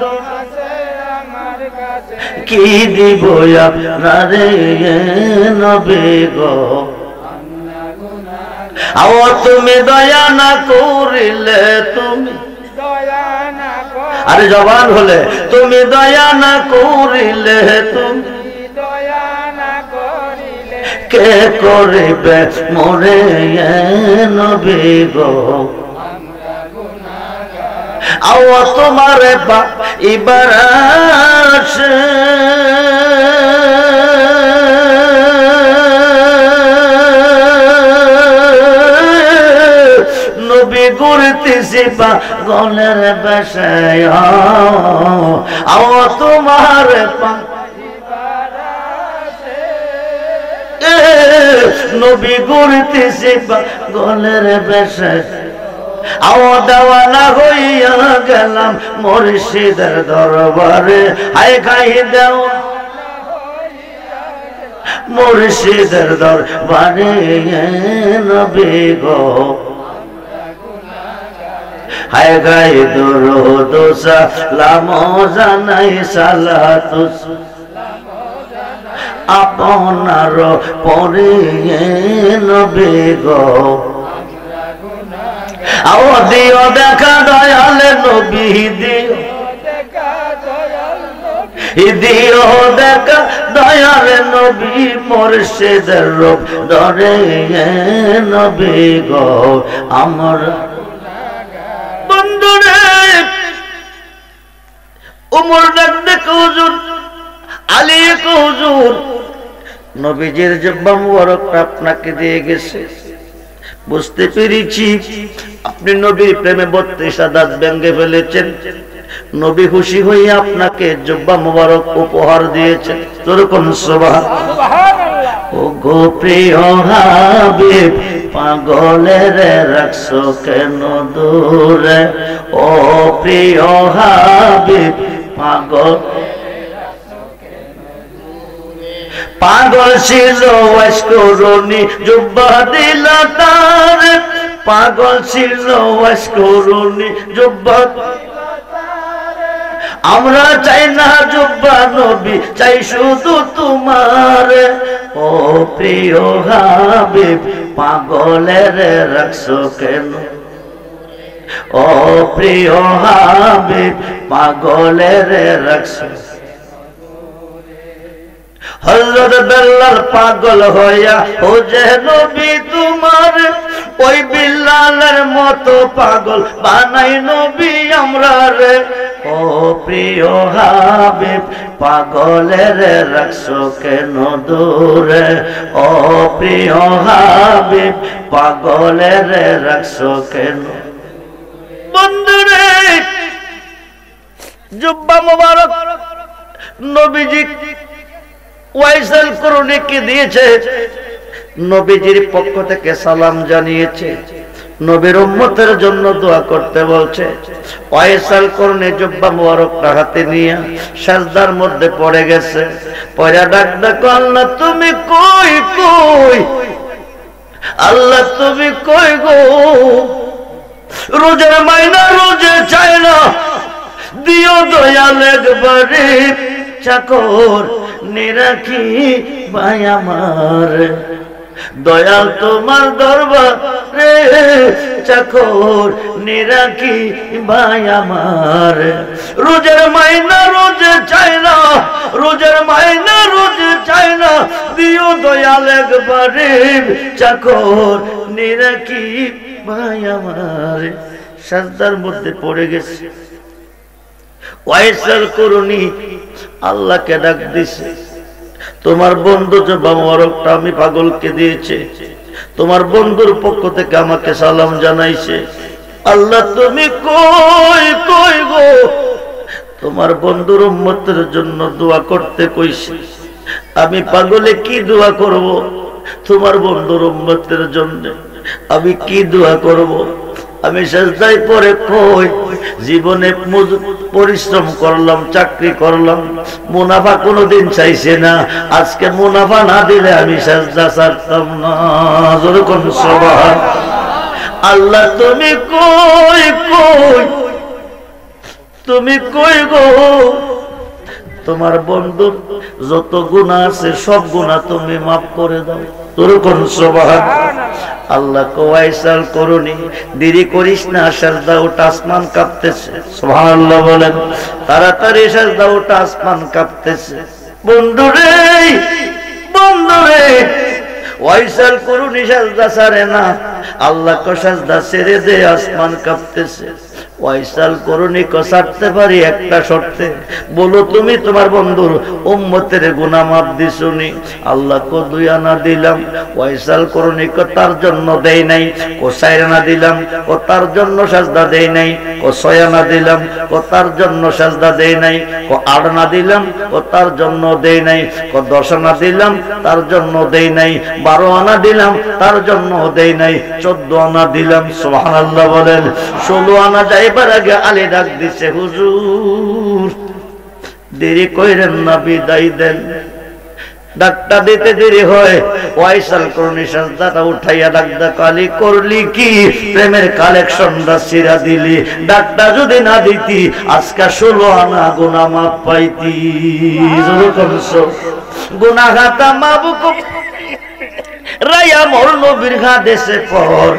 কি দিব আপনারে নবী গো? আও তুমি দয়া না করিলে, তুমি আরে জবান হলে তুমি দয়া না করিলে, তুমি কে করিবে মোরে নবী গো? আও তোমার এবার আসে নবী ঘুরতেছি পাগলের বেশে। আও তোমার নবী ঘুরতেছি পাগলের বেশে। আও দেওয়ানা হইয়া গেলাম মুর্শিদের দরবারে। হায় খাই দেও মুর্শিদের দরবারে নবী গো। হায় খাই দুরুদ সালাম জানাই সালাতু আপনার পরে নবী গো। আও দিও দেখা দয়ালে নবী, দিও দিও দেখা দয়ার নবী মুর্শিদের রূপ ধরে নবী গো আমার বন্ধুরে উমর ডাক দেখো হুজুর, আলী কো হুজুর, নবীজির জিহ্বা মুবারকটা আপনাকে দিয়ে গেছে, বুঝতে পেরেছি আপনি নবীর প্রেমে 32 দাঁত ভেঙে ফেলেছেন। নবী খুশি হয়ে আপনাকে জিহ্বা মুবারক উপহার দিয়েছেন। তোরকম সুবহানাল্লাহ। ও গো প্রিয় হাবিব পাগলের রাখছো কেন দূরে, ও প্রিয় হাবিব পাগল পাগল ছিল ওয়াসকরুনি জুব্বা দিল তার, পাগল ছিল ওয়াসকরুনি জুব্বা। আমরা চাই না জুব্বা নবী, চাই শুধু তোমার, ও প্রিয় হাবিব পাগলের রাখছো কেন, ও প্রিয় হাবিব পাগলের রাখছো। হযরত বেলাল পাগল হইয়া ও যে নবী তোমার, ওই বিল্লালের মতো পাগল বানাই নবী আমরা রে, ও প্রিয় হাবিব পাগলের রাখছো কেন দূরে, ও প্রিয় হাবিব পাগলের রাখছো কেন। বন্ধুরে জুব্বা মুবারক নবীজি ওয়াইসাল করুণীকে দিয়েছে, নবীজির পক্ষ থেকে সালাম জানিয়েছে, নবীর উম্মতের জন্য দোয়া করতে বলছে। ওয়াইসাল করুণী জুব্বা মুবারকটা হাতে নিয়ে সাজদার মধ্যে পড়ে গেছে, পড়ে ডাক ডাক আল্লাহ তুমি কই কই, আল্লাহ তুমি কই গো, রোজের মাইনা রোজে চাই না, দিও দয়াল একবারে চাকর নিরাখি ভাই আমার, দয়াল তোমার দরবারে চাকর নিরাখি ভাই আমার, রোজের মাইনা রোজে চাই না, রোজের মাইনা রোজে চাই না, দিও দয়াল একবারে চাকর নিরাখি ভাই আমার। সাজদার মধ্যে পড়ে গেছে। ওয়াইসাল করুনি আল্লাহকে ডাক দিছে, তোমার বন্ধু জুব্বা মুবারকটা আমি পাগলকে দিয়েছে, তোমার বন্ধুর পক্ষ থেকে আমাকে সালাম জানাইছে, আল্লাহ তুমি কই কই গো, তোমার বন্ধুর উম্মতের জন্য দোয়া করতে কইছে, আমি পাগলে কি দোয়া করব, তোমার বন্ধুর উম্মতের জন্য আমি কি দোয়া করব। আমি সাজদায় পড়ে কই জীবনে পরিশ্রম করলাম, চাকরি করলাম, মুনাফা কোনোদিন চাইছে না, আজকে মুনাফা না দিলে আমি সাজদা ছাড়তাম না। যেরকম সুবহান আল্লাহ তুমি কই কই, তুমি কই গো, তোমার বন্ধুর যত গুনাহ আছে সব গুনাহ তুমি মাফ করে দাও। যেরকম সুবহান আল্লাহ ওয়াইসাল করুনি দেরি করিস না, সাজদা ওঠা, আসমান কাঁপতেছে। সুবহানাল্লাহ বলেন, তাড়াতাড়ি সাজদা ওঠা, আসমান কাঁপতেছে। বন্ধুরে বন্ধুরে ওয়াইসাল করুনি সাজদা ছাড়ে না, আল্লাহ কো সাজদা ছেড়ে দে, আসমান কাঁপতেছে। ওয়াইসাল করুনি কো ছাড়তে পারি একটা শর্তে, বলো তুমি তোমার বন্ধুর উম্মতের গুনাহ মাফ দিছুনি। আল্লাহ কো 2 আনা দিলাম। ওয়াইসাল করুনি কো তার জন্য দেই নাই, কো 4 আনা দিলাম, কো তার জন্য সাজদা দেই নাই, কো 6 আনা দিলাম, কো তার জন্য সাজদা দেই নাই, কো 8 আনা দিলাম, কো তার জন্য দেই নাই, কো 10 আনা দিলাম, তার জন্য দেই নাই, 12 আনা দিলাম, তার জন্য দেই নাই, 14 আনা দিলাম। সুবহানাল্লাহ বলেন। 16 আনা যাইবার আগে আলী ডাক দিছে, হুজুর দেরি কইরেন না, বিদায় দেন। ডাকটা দিতে দেরি হয়, ওয়াইসাল করুনি সাজদাটা উঠাইয়া ডাক ডাক আলী করলি কি, প্রেমের কালেকশনটা ছিড়া দিলি, ডাকটা যদি না দিতি আজকে 16 আনা গুনাহ মাফ পাইতি। গুনাহ খাতা মাবুক রায়া মোর নবীর হাদিসে পর,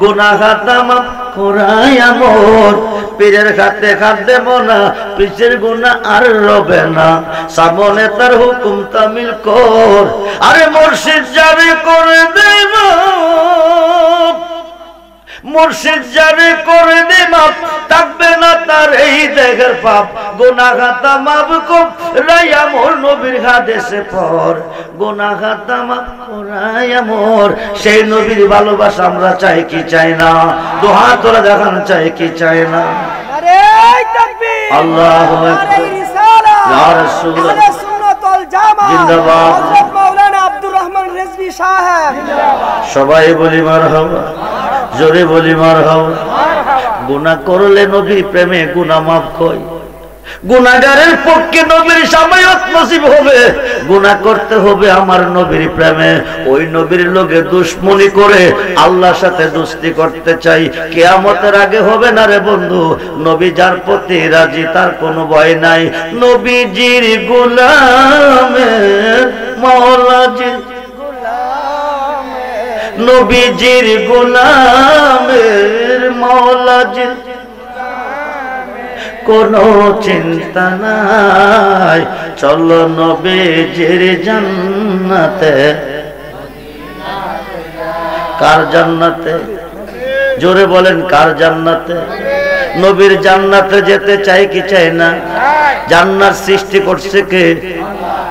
গুনাহ খাতা মাফ করায়া মোর পীরের খাতে খাতে মোনা পিছের গুনাহ আর রবে না সামনে তার হুকুম তামিল কর আরে মুর্শিদ জারি করে দে মাপ মুর্শিদ জারি করে দে মাপ থাকবে না তার এই দেহের পাপ গুনাহ খাতা মাফ করাইয়া মোর নবীর হাদিসে পর গুনাহ খাতা মাফ করাইয়া মোর সেই নবীর ভালোবাসা আমরা চাই কি চাই না দুহাত তোলা দেখান চাই কি চাই না নারে তাকবীর আল্লাহু আকবার নারে রিসালাত ইয়া রাসূলুল্লাহ আহলে সুন্নাত ওয়াল জামাত জিন্দাবাদ হযরত মাওলানা আব্দুর রহমান রিজভী সাহেব জিন্দাবাদ সবাই বলি মারহাবা জোরে বলি মারহাবা গুনাহ করলে নবীর প্রেমে গুনাহ মাফ হয় গুনাহগারের পক্ষে নবীর সামায়াত নসিব হবে গুনাহ করতে হবে আমার নবীর প্রেমে ওই নবীর লগে দুশমনি করে আল্লাহর সাথে দোস্তি করতে চাই কিয়ামতের আগে হবে না রে বন্ধু নবী যার প্রতি রাজি তার কোনো ভয় নাই নবীজির গোলামের মাওলাজি নবীজির গোলামের মাওলাজির কোনো চিন্তা নাই চলো নবীজির জান্নাতে কার জান্নাতে জোরে বলেন কার জান্নাতে নবীর জান্নাতে যেতে চাই কি চাই না জান্নাত সৃষ্টি করছে কে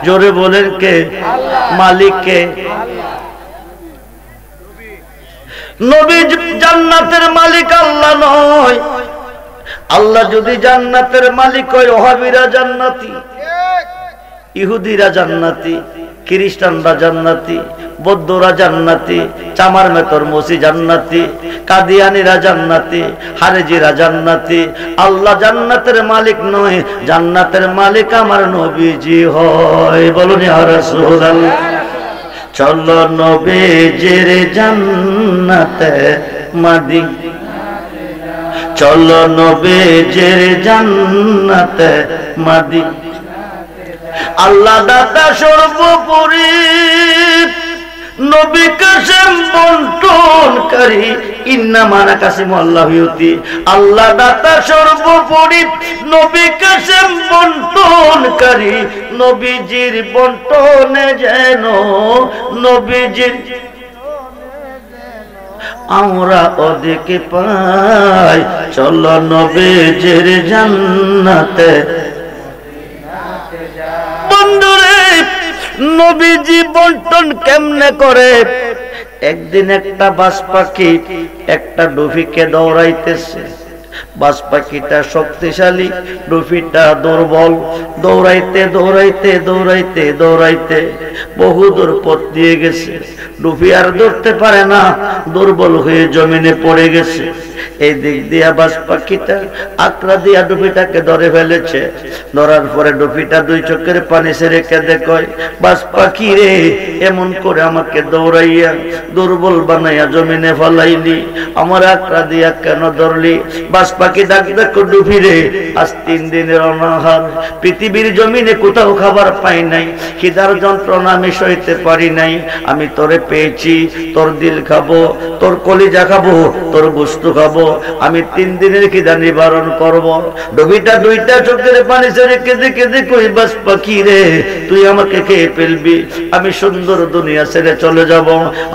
জোরে বলেন কে মালিক কে নবী জান্নাতের মালিক আল্লাহ নয় আল্লাহ যদি জান্নাতের মালিক হয় ওহাবিরা জান্নাতি ইহুদিরা জান্নাতি খ্রিস্টানরা জান্নাতি বৌদ্ধরা জান্নাতি চামার মেতর মসি জান্নাতি কাদিয়ানিরা জান্নাতি হারেজিরা জান্নাতি আল্লাহ জান্নাতের মালিক নয় জান্নাতের মালিক আমার নবীজি হয় বলুন ইয়া রাসূলুল্লাহ চলো নবীজির জান্নাতে মদিনা চলো নবীজির জান্নাতে মদিনা আল্লাহ দাতা সর্বোপরি নবী কাসেম বন্টনকারী ইন্নামা আনা কাসিমু আল্লাহু ইউতি আল্লাহ দাতা সর্বোপরি নবী কাসেম বন্টনকারী নবীজির বন্টনে যেন নবীজির আমরা ওদিকে পাই চলো নবীজির জান্নাতে বন্ধুরে নবীজি বন্টন কেমনে করে একদিন একটা বাজ পাখি একটা ডুফিকে দৌড়াইতেছে বাজ পাখিটা শক্তিশালী ডুফিটা দুর্বল দৌড়াইতে দৌড়াইতে দৌড়াইতে দৌড়াইতে বহু দূর পথ দিয়ে গেছে ডুফি আর ধরতে পারে না দুর্বল হয়ে জমিনে পড়ে গেছে এই দিক দিয়া বাজ পাখিটা আকড়া দিয়া ডুফিটাকে ধরে ফেলেছে ধরার পরে ডুফিটা দুই চোখের পানি ছেড়ে কেঁদে কয় বাজ পাখি রে এমন করে আমাকে দৌড়াইয়া দুর্বল বানাইয়া জমিনে ফলাইলি আমার আকড়া দিয়া কেন ধরলি বাজ পাখি ডাক দেখো ডুফি রে আজ 3 দিনের অনাহার পৃথিবীর জমিনে কোথাও খাবার পাই নাই খিদার যন্ত্রণা আমি সইতে পারি নাই আমি তোরে পেয়েছি তোর দিল খাবো তোর কলিজা খাবো তোর গোশত খাবো আমি 3 দিনের খিদা নিবারণ করব ডুবিটা দুইটা চোখের পানি ছেড়ে কেঁদে কেঁদে কই বাজ পাখি রে তুই আমাকে খেয়ে ফেলবি আমি সুন্দর দুনিয়া ছেড়ে চলে যাব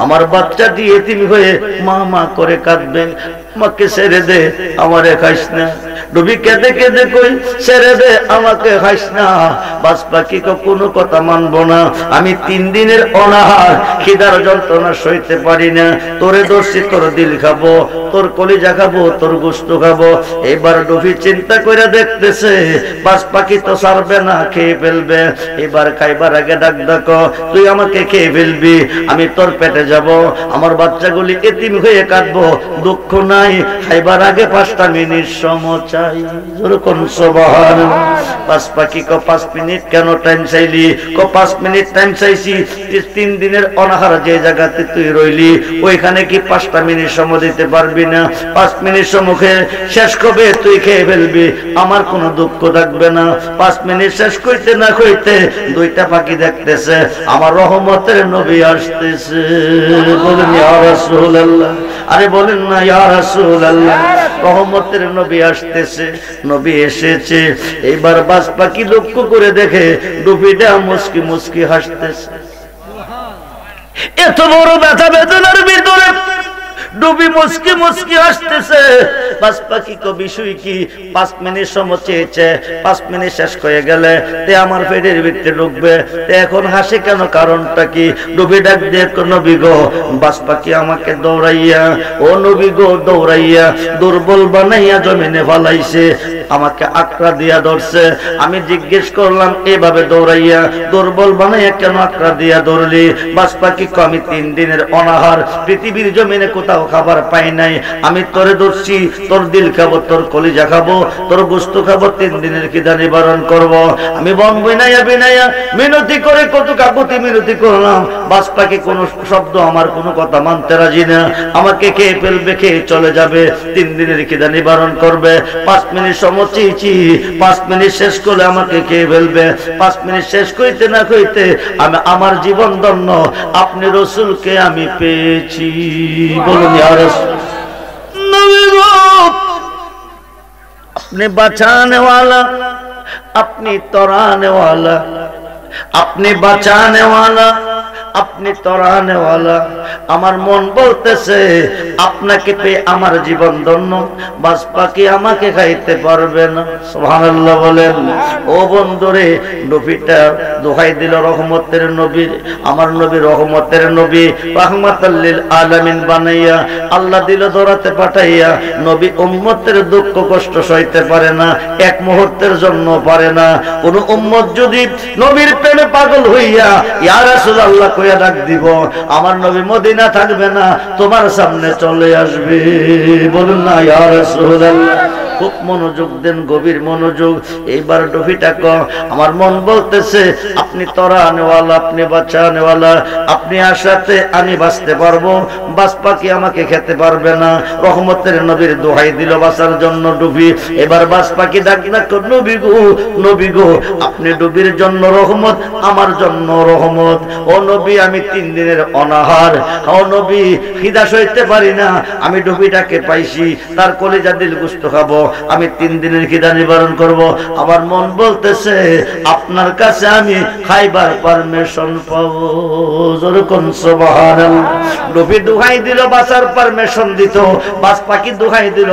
আমার বাচ্চাটি এতিম হয়ে মা মা করে কাঁদবে আমাকে ছেড়ে দে আমারে খাইস না ডুবি কেঁদে কেঁদে কই ছেড়ে দে আমাকে খাইস না বাজ পাখি কোনো কথা মানবো না আমি 3 দিনের অনাহার খিদার যন্ত্রণা সইতে পারি না তোরে দর্শি তোর দিল খাবো তোর কলিজা খাবো তোর গোশত খাবো এবার ডুবি চিন্তা করে দেখতেছে বাজ পাখি তো ছাড়বে না খেয়ে ফেলবে এবার খাইবার আগে ডাক ডাকো তুই আমাকে খেয়ে ফেলবি আমি তোর পেটে যাব আমার বাচ্চাগুলি এতিম হয়ে কাঁদবো দুঃখ নাই খাইবার আগে 5টা মিনিট সময় চাই যেরকম সুবহানাল্লাহ বাজ পাখি 5 মিনিট কেন টাইম চাইলি 5 মিনিট টাইম চাইছি 3 দিনের অনাহার যে জায়গাতে তুই রইলি ওইখানে কি 5টা মিনিট সময় দিতে পারবি না 5 মিনিট সময় শেষ কবে তুই খেয়ে ফেলবি আমার কোনো দুঃখ থাকবে না 5 মিনিট শেষ কইতে না কইতে দুইটা পাখি দেখতেছে আমার রহমতের নবী আসতেছে বলেন ইয়া রাসূলুল্লাহ আরে বলেন না ইয়া রাসূলুল্লাহ রাসূলুল্লাহ, রহমতের নবী আসতেছে। নবী এসেছে, এইবার বাজ পাখি লক্ষ্য করে দেখে ডুবিটা মুস্কি মুস্কি হাসতেছে। এত বড় ব্যথা বেদনার ভিতরে ডুবি মুস্কি মুস্কি আসতেছে। বাজ পাখি কো বিষয় কি 5 মিনিট সময় চেয়েছে, 5 মিনিট শেষ হয়ে গেলে তে আমার পেটের ভিতরে ঢুকবে, তে এখন হাসে কেন, কারণটা কি? ডুবি ডাক দিয়ে নবী গো, বাজ পাখি আমাকে দৌড়াইয়া, ও নবী গো দৌড়াইয়া দুর্বল বানাইয়া জমিনে ফালাইছে, আমাকে আকড়া দিয়া ধরছে। আমি জিজ্ঞেস করলাম এভাবে দৌড়াইয়া দুর্বল বানাইয়া কেন আকড়া দিয়া ধরলি? বাজ পাখি কো আমি 3 দিনের অনাহার, পৃথিবীর জমিনে কোথাও খাবার পাই নাই, আমি তোরে ধরছি, তোর দিল খাবো, তোর কলিজা খাবো, তোর গোশত খাবো, 3 দিনের খিদা নিবারণ করব। আমি বন বিনাইয়া বিনাইয়া মিনতি করে কত কাকুতি মিনতি করলাম, বাজ পাখি কোনো শব্দ আমার কোনো কথা মানতে রাজি না, আমাকে খেয়ে ফেলবে, খেয়ে চলে যাবে, 3 দিনের খিদা নিবারণ করবে। 5 মিনিট সময় চেয়েছি, 5 মিনিট শেষ করলে আমাকে খেয়ে ফেলবে। 5 মিনিট শেষ কইতে না কইতে আমি আমার জীবন ধন্য, আপনি রসুলকে আমি পেয়েছি। বলুন ইয়া রাসূল, নবী গো আপনি বাঁচানে वाला, আপনি তরানে वाला, আপনি বাঁচানে वाला, আপনি তরানে वाला। আমার মন বলতেছে আপনাকে পেয়ে আমার জীবন ধন্য, বাজ পাখি আমাকে খাইতে পারবে না। সুবহানাল্লাহ বলেন। ও বন্ধুরে, নবীটা দোহাই দিল রহমতের নবী, আমার নবী রহমতের নবী, রাহমাতাল লিল আলামিন বানাইয়া আল্লাহ দিল দরাতে পাঠাইয়া। নবী উম্মতের দুঃখ কষ্ট সইতে পারে না, এক মুহূর্তের জন্য পারে না। কোন উম্মত যদি নবীর প্রেমে পাগল হইয়া ইয়া রাসূলুল্লাহ কইয়া ডাক দিব, আমার নবী মদিনা থাকবে না, তোমার সামনে চলে আসবে। বলুন না ইয়া রাসূলুল্লাহ। খুব মনোযোগ দেন, গভীর মনোযোগ। এইবার ডফিটা কো, আমার মন বলতেছে আপনি তরানেওয়ালা, আপনি বাঁচানেওয়ালা, আপনি আসাতে আমি বাঁচতে পারবো, বাজ পাখি আমাকে খেতে পারবে না। রহমতের নবীর দোহাই দিল বাঁচার জন্য ডুবি। এবার বাজ পাখি ডাক না, নবী গো, নবী গো আপনি ডুবির জন্য রহমত, আমার জন্য রহমত। ও নবী আমি 3 দিনের অনাহার, ও নবী খিদা সইতে পারি না, আমি ডুবিটাকে পাইছি, তার কলিজা দিল গোশত খাবো, আমি 3 দিনের খিদা নিবারণ করব। আমার মন বলতেছে আপনার কাছে আমি খাইবার পারমিশন পাবো। যখন সুবহানাল্লাহ। নবী দুহাই দিল বাঁচার পারমিশন দিত, বাজ পাখি দুহাই দিল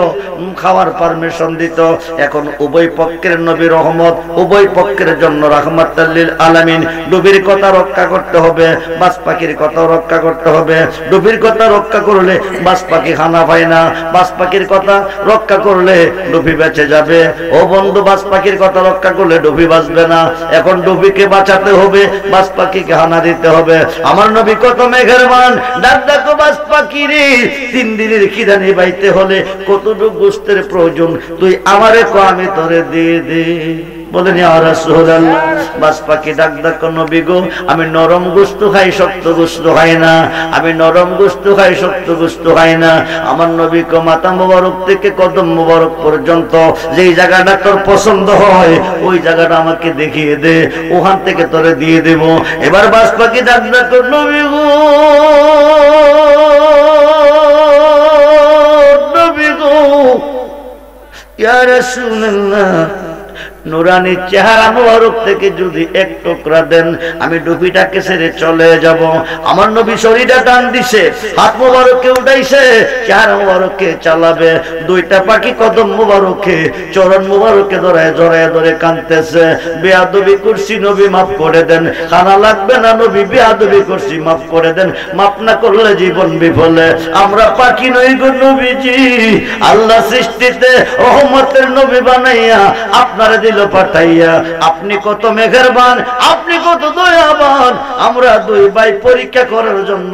খাওয়ার পারমিশন দিত। এখন উভয় পক্ষের নবী রহমত, উভয় পক্ষের জন্য রাহমাতাল লিল আলামিন। নবীর কথা রক্ষা করতে হবে, বাজ পাখির কথা রক্ষা করতে হবে। নবীর কথা রক্ষা করলে বাজ পাখি খানা পায় না, বাজ পাখির কথা রক্ষা করলে ডুবি বেঁচে যাবে। ও বন্ধু, বাজ পাখির কথা রক্ষা করলে ডুবি বাঁচবে না। এখন ডুবিকে বাঁচাতে হবে, বাজ পাখিকে হানা দিতে হবে। আমার নবী কত মেহেরবান, ডাক ডাকো বাজ পাখি রে, 3 দিনের খিদা নিবাইতে হলে কতটুকু গোশতের প্রয়োজন তুই আমারে কো, আমি তোরে দিয়ে দে। বলেন ইয়া রাসূলুল্লাহ। বাজ পাখি ডাক ডাকো, নবী গো আমি নরম গোশত খাই, শক্ত গোশত খাই না, আমি নরম গোশত খাই, শক্ত গোশত খাই না। আমার নবী কো মাথা মোবারক থেকে কদম মোবারক পর্যন্ত যেই জায়গাটা তোর পছন্দ হয় ওই জায়গাটা আমাকে দেখিয়ে দে, ওখান থেকে তোরে দিয়ে দেব। এবার বাজ পাখি ডাক ডাকো, নবী গো, নবী গো ইয়া রাসূলুল্লাহ, নুরানি চেহারা মোবারক থেকে যদি এক টুকরা দেন আমি ডুবিটাকে ছেড়ে চলে যাব। আমার নবী শরীরটা টান দিছে, হাত মোবারককে উঠাইছে, চেহারা মোবারককে চালাবে। 2টা পাখি কদম মোবারককে, চরণ মোবারককে ধরায় জড়ায় ধরে কাঁদতেছে। বেয়াদবি করছি নবী মাফ করে দেন, খানা লাগবে না নবী, বেয়াদবি করছি মাফ করে দেন, মাফ না করলে জীবন বিফলে। আমরা পাখি নই গো নবীজি, আল্লাহ সৃষ্টিতে রহমতের নবী বানাইয়া আপনারা দিল পাঠাইয়া। আপনি কত মেহেরবান, আপনি কত দয়াবান। আমরা 2 ভাই পরীক্ষা করার জন্য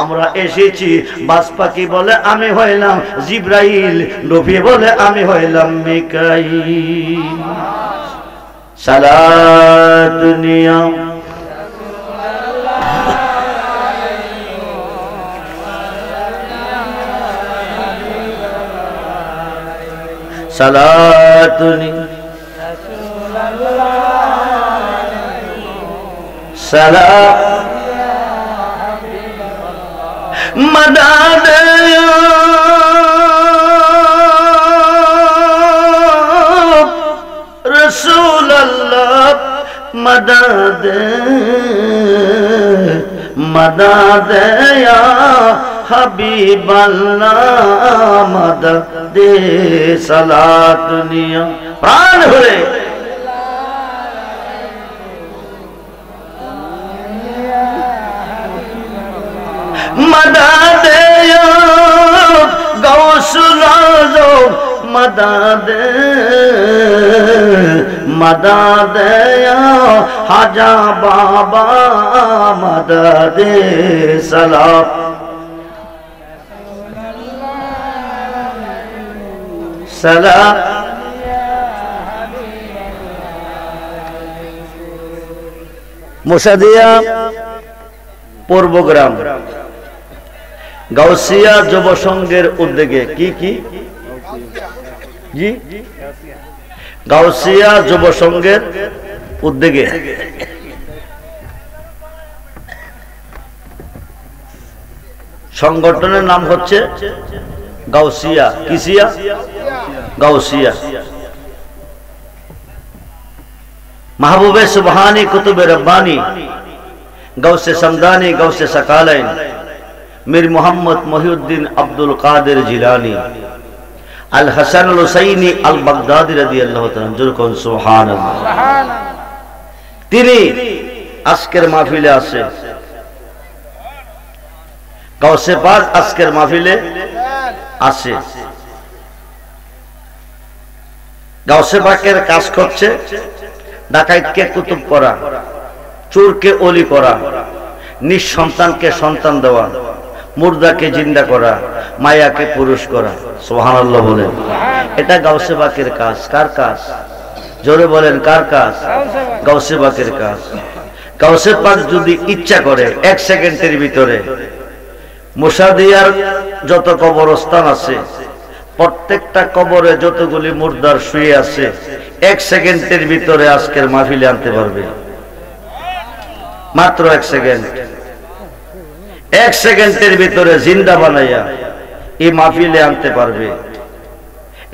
আমরা এসেছি। বাজ পাখি বলে আমি হইলাম জিবরাইল, নবী বলে আমি হইলাম মিকাইল। সালাতুনিয়া সালাতুনি সালাম মদদ रसूल अल्लाह मदद मदद या हबीब अल्लाह मदद सलात दुनिया प्राण भरे मदद या गौसुल आज़म मदद मदद या हाजा बाबा मदद सलाम सलाम मुसादिया पूर्वग्राम गाउसिया যুব সংঘের উদ্যোগে কি জি গাউসিয়া যুব সংঘের উদ্যোগে সংগঠনের নাম হচ্ছে গাউসিয়া কিসিয়া গাউসিয়া মাহবুবে সুবহানি কুতুবে রব্বানি গাউসে সমদানি গাউসে সকালাইন मीर मोहम्मद मोहिउद्दीन अब्दुल कादिर जिलानी अल हसन अल हुसैनी अल बगदादी রাদিয়াল্লাহু তাআলা যুরকুন সুবহানাল্লাহ তিনি আজকের মাহফিলে আছে গাউসে পাক আজকের মাহফিলে আছে গাউসে পাকের কাজ করছে ডাকাইতকে কুতুব করা চোরকে ওলি করা নিঃসন্তানকে সন্তান দেওয়া মুর্দাকে জিন্দা করা মায়াকে পুরুষ করা সুবহানাল্লাহ বলেন এটা গাউসে পাকের কাজ কার কাজ জোরে বলেন কার কাজ গাউসে পাকের কাজ গাউসে পাক যদি ইচ্ছা করে এক সেকেন্ডের ভিতরে মুসাদিয়ার যত কবরস্থান আছে প্রত্যেকটা কবরে যতগুলি মুর্দার শুয়ে আছে এক সেকেন্ডের ভিতরে আজকের মাহফিলে আনতে পারবে মাত্র এক সেকেন্ড এক সেকেন্ডের ভিতরে জিন্দা বানাইয়া এই মাহফিলে আনতে পারবে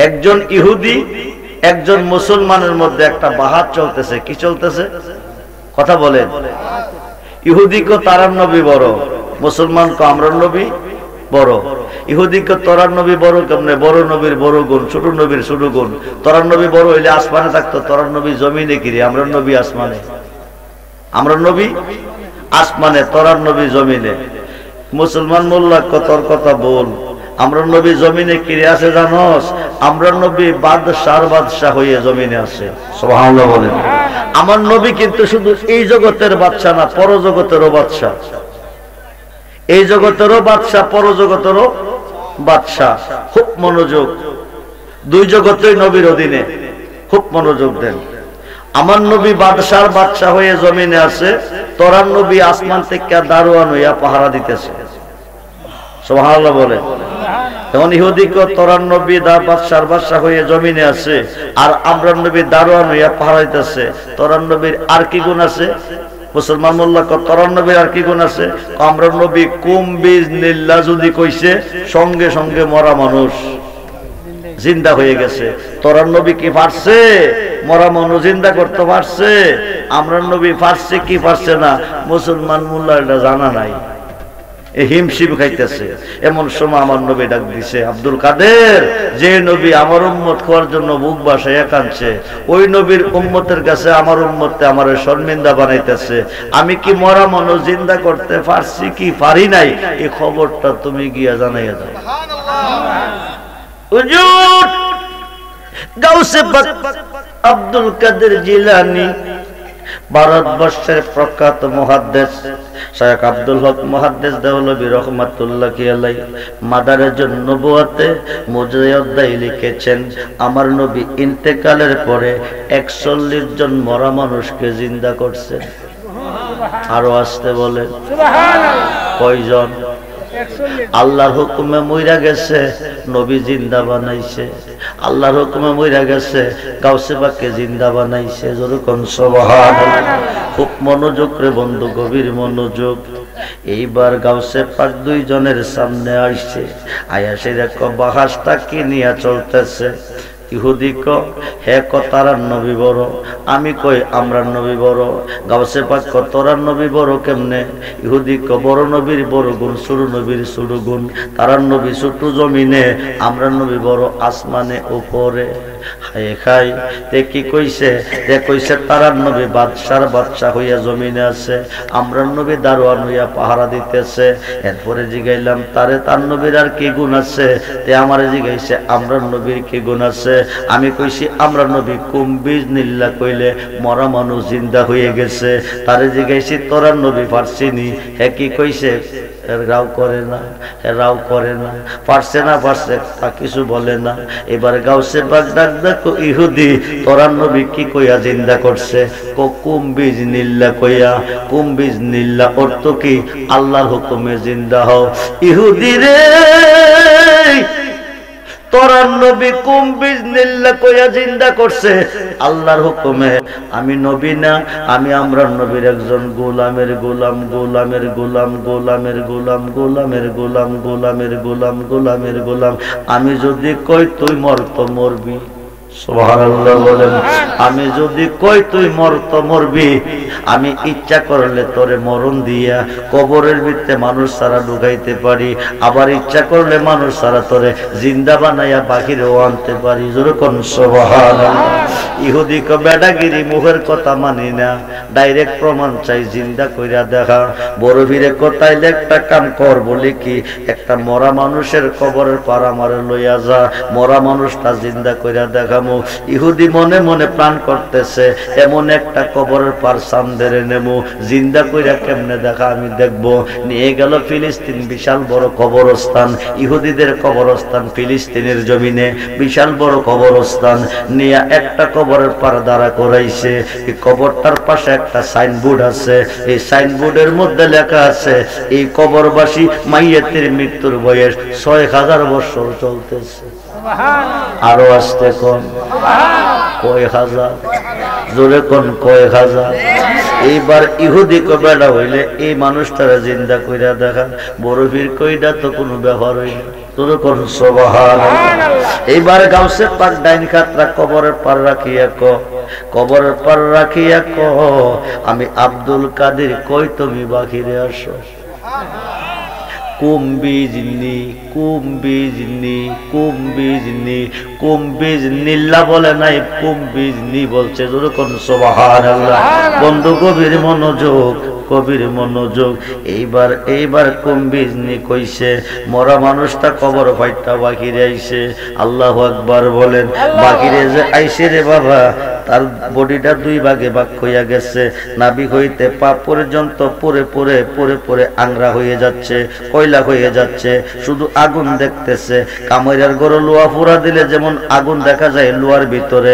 একজন ইহুদি একজন মুসলমানের মধ্যে একটা বাহাত চলতেছে কি চলতেছে কথা বলেন ইহুদি কো তারার নবী বড় মুসলমান কো আমরার নবী বড় ইহুদি কো তোরার নবী বড় কেমনে বড় নবীর বড় গুণ ছোট নবীর ছোট গুণ তোরার নবী বড় হইলে আসমানে থাকতো তোরার নবী জমিনে কিরে আমরার নবী আসমানে আমরার নবী আসমানে তোরার নবী জমিনে মুসলমান মোল্লা কতর কথা বল আমরার নবী জমিনে কিরে আছে জানোস আমরার নবী বাদশাহ হয়ে জমিনে আছে সুবহানাল্লাহ বলেন আমার নবী কিন্তু শুধু এই জগতের বাদশা না পরজগতেরও বাদশা এই জগতেরও বাদশা পরজগতেরও বাদশা খুব মনোযোগ দুই জগতেই নবীর অধীনে খুব মনোযোগ দেন আমার নবী বাদশাহ হয়ে জমিনে আছে তোরার নবী আসমান থেকে দারোয়ান হইয়া পাহারা দিতেছে সুবহানাল্লাহ বলে তখন ইহুদি কো তোরার নবী বাদশাহ হয়ে জমিনে আছে আর আমরার নবী দারোয়ান হইয়া পাহারা দিতেছে তোরার নবীর আর কি গুণ আছে মুসলমান মোল্লা কো তোরার নবীর আর কি গুণ আছে আমরার নবী কুমবিজ নিল্লা যদি কইছে সঙ্গে সঙ্গে মরা মানুষ জিন্দা হয়ে গেছে তোরার নবী কি পারছে মরা মানুষ জিন্দা করতে পারছে আমরার নবী পারছে কি পারছে না মুসলমান মোল্লা এটা জানা নাই হিমশিম খাইতেছে এমন সময় আমার নবী ডাক দিছে আব্দুল কাদের যে নবী আমার উম্মত খাওয়ার জন্য বুক বাসায় কাঁদছে ওই নবীর উম্মতের কাছে আমার উম্মতে আমার শর্মিন্দা বানাইতেছে আমি কি মরা মানুষ জিন্দা করতে পারছি কি পারি নাই এই খবরটা তুমি গিয়া জানাইয়া দাও হুজুর গাউসে পাক আব্দুল কাদের জিলানী ভারতবর্ষের প্রখ্যাত মুহাদ্দিস শায়খ আব্দুল হক মুহাদ্দিস দেওলভী রাহমাতুল্লাহি আলাইহি মাদারেজুন নবুওয়াতে মুজাদ্দিদ লিখেছেন আমার নবী ইন্তেকালের পরে 41 জন মরা মানুষকে জিন্দা করছেন আরো আসতে বলেন সুবহানাল্লাহ কয়জন আল্লাহর হুকুমে মইরা গেছে নবী জিন্দা বানাইছে আল্লাহর হুকুমে মইরা গেছে গাউসে পাককে জিন্দা বানাইছে যেরকম সুবহানাল্লাহ খুব মনোযোগ রে বন্ধু গভীর মনোযোগ এইবার গাউসে পাক দুই জনের সামনে আসছে আয়া সে দেখো বাহাসটা কি নিয়া চলতেছে ইহুদি ক হে ক তারার নবী বড়, আমি কই আমরা নবী বড়। গাউসে পাক ক তোরার নবী বড় কেমনে? ইহুদি ক বড় নবীর বড় গুণ, ছোট নবীর ছোট গুণ। তারার নবী ছোট জমিনে, আমরা নবী বড় আসমানে উপরে। হাই খাই তে কি কইছে? তে কইছে তারার নবী বাদশার বাদশা হইয়া জমিনে আছে, আমরা নবী দারোয়ান হইয়া পাহারা দিতেছে। এরপরে জিগাইলাম তারে তার নবীর আর কি গুণ আছে? তে আমারে জিগাইছে আমরা নবীর কি গুণ আছে? আমি কইছি আমরা নবী কুম্বিজ নিল্লা কইলে মরা মানুষ জিন্দা হয়ে গেছে। তারে জিগাইছি তোরার নবী পারছিনি? হে কি কইছে? রাও করে না, রাও করে না, পারছে না, পারছে তা কিছু বলে না। এবার গাউসে পাক ডাক দেখো ইহুদি তোরার নবী কি কইয়া জিন্দা করছে? কুম্বিজ নিল্লা কইয়া। কুম্বিজ নিল্লা অর্থ কি? আল্লাহর হুকুমে জিন্দা হও। ইহুদি রে তোরার নবী কুম্বিজ নিল্লা কইয়া জিন্দা করছে আল্লাহর হুকুমে। আমি নবী না, আমি আমরা নবীর একজন গোলামের গোলাম, গোলামের গোলাম, গোলামের গোলাম, গোলামের গোলাম, গোলামের গোলাম, গোলামের গোলাম। আমি যদি কই তুই মরত মরবি, সুবহানাল্লাহ বলেন। আমি যদি কই তুই মরত মরবি, আমি ইচ্ছা করলে তোরে মরণ দিয়া কবরের ভিতরে মানুষ সারা ঢুকাইতে পারি, আবার ইচ্ছা করলে মানুষ সারা তোরে জিন্দা বানাইয়া বাহিরেও আনতে পারি। যেরকম সুবহানাল্লাহ। ইহুদি ক বেডাগিরি মুখের কথা মানি না, ডাইরেক্ট প্রমাণ চাই, জিন্দা কইরা দেখা। বড় ভিড়ে কোথাইলে একটা কাম কর, বলি কি একটা মরা মানুষের কবরের পার আমারে লইয়া যা, মরা মানুষটা জিন্দা কইরা দেখামু। ইহুদি মনে মনে প্ল্যান করতেছে এমন একটা কবরের পার সামদেরে নেমু, জিন্দা কইরা কেমনে দেখা আমি দেখব। নিয়ে গেল ফিলিস্তিন, বিশাল বড় কবরস্থান, ইহুদিদের কবরস্থান ফিলিস্তিনের জমিনে, বিশাল বড় কবরস্থান। নিয়ে একটা কবরের পার দাঁড়া করাইছে। এই কবরটার পাশে একটা সাইনবোর্ড আছে, এই সাইনবোর্ডের মধ্যে লেখা আছে এই কবরবাসী মাইয়াতের মৃত্যুর বয়স ৬০০০ বছর চলতেছে। আরো আসতে কোন কয় হাজার, জোরে কোন কয় হাজার। এইবার ইহুদি কো বেড়া হইলে এই মানুষটারা জিন্দা কইরা দেখা। বড় ভিড় কইরা তো কোনো ব্যবহার হইল। তোর কোন সুবহানাল্লাহ। এইবার গাউসে পাক ডাইন খাতরা কবরের পার রাখিয়া ক, কবরের পার রাখিয়া ক আমি আব্দুল কাদের কই তুমি বাহিরে আসো। কুম্বিজনি কুম্বিজনি কুম্বিজনি, কুম্বিজ নিল্লা বলে নাই, কুম্বিজনি বলছে। যেরকম সুবহানাল্লাহ। বন্ধু গভীর মনোযোগ, কবির মনোযোগ। এইবার কুম্বিজনি কইছে মরা মানুষটা কবর ফাইটটা বাহিরে আইছে। আল্লাহু আকবার বলেন। বাহিরে যে আইছে রে বাবা, তার বডিটা দুই ভাগে ভাগ হইয়া গেছে, নাভি হইতে পা পর্যন্ত পুরে পুরে পুরে পুরে আংরা হয়ে যাচ্ছে, কয়লা হয়ে যাচ্ছে, শুধু আগুন দেখতেছে। কামড়ের গরু লোহা পুরা দিলে যেমন আগুন দেখা যায় লোহার ভিতরে,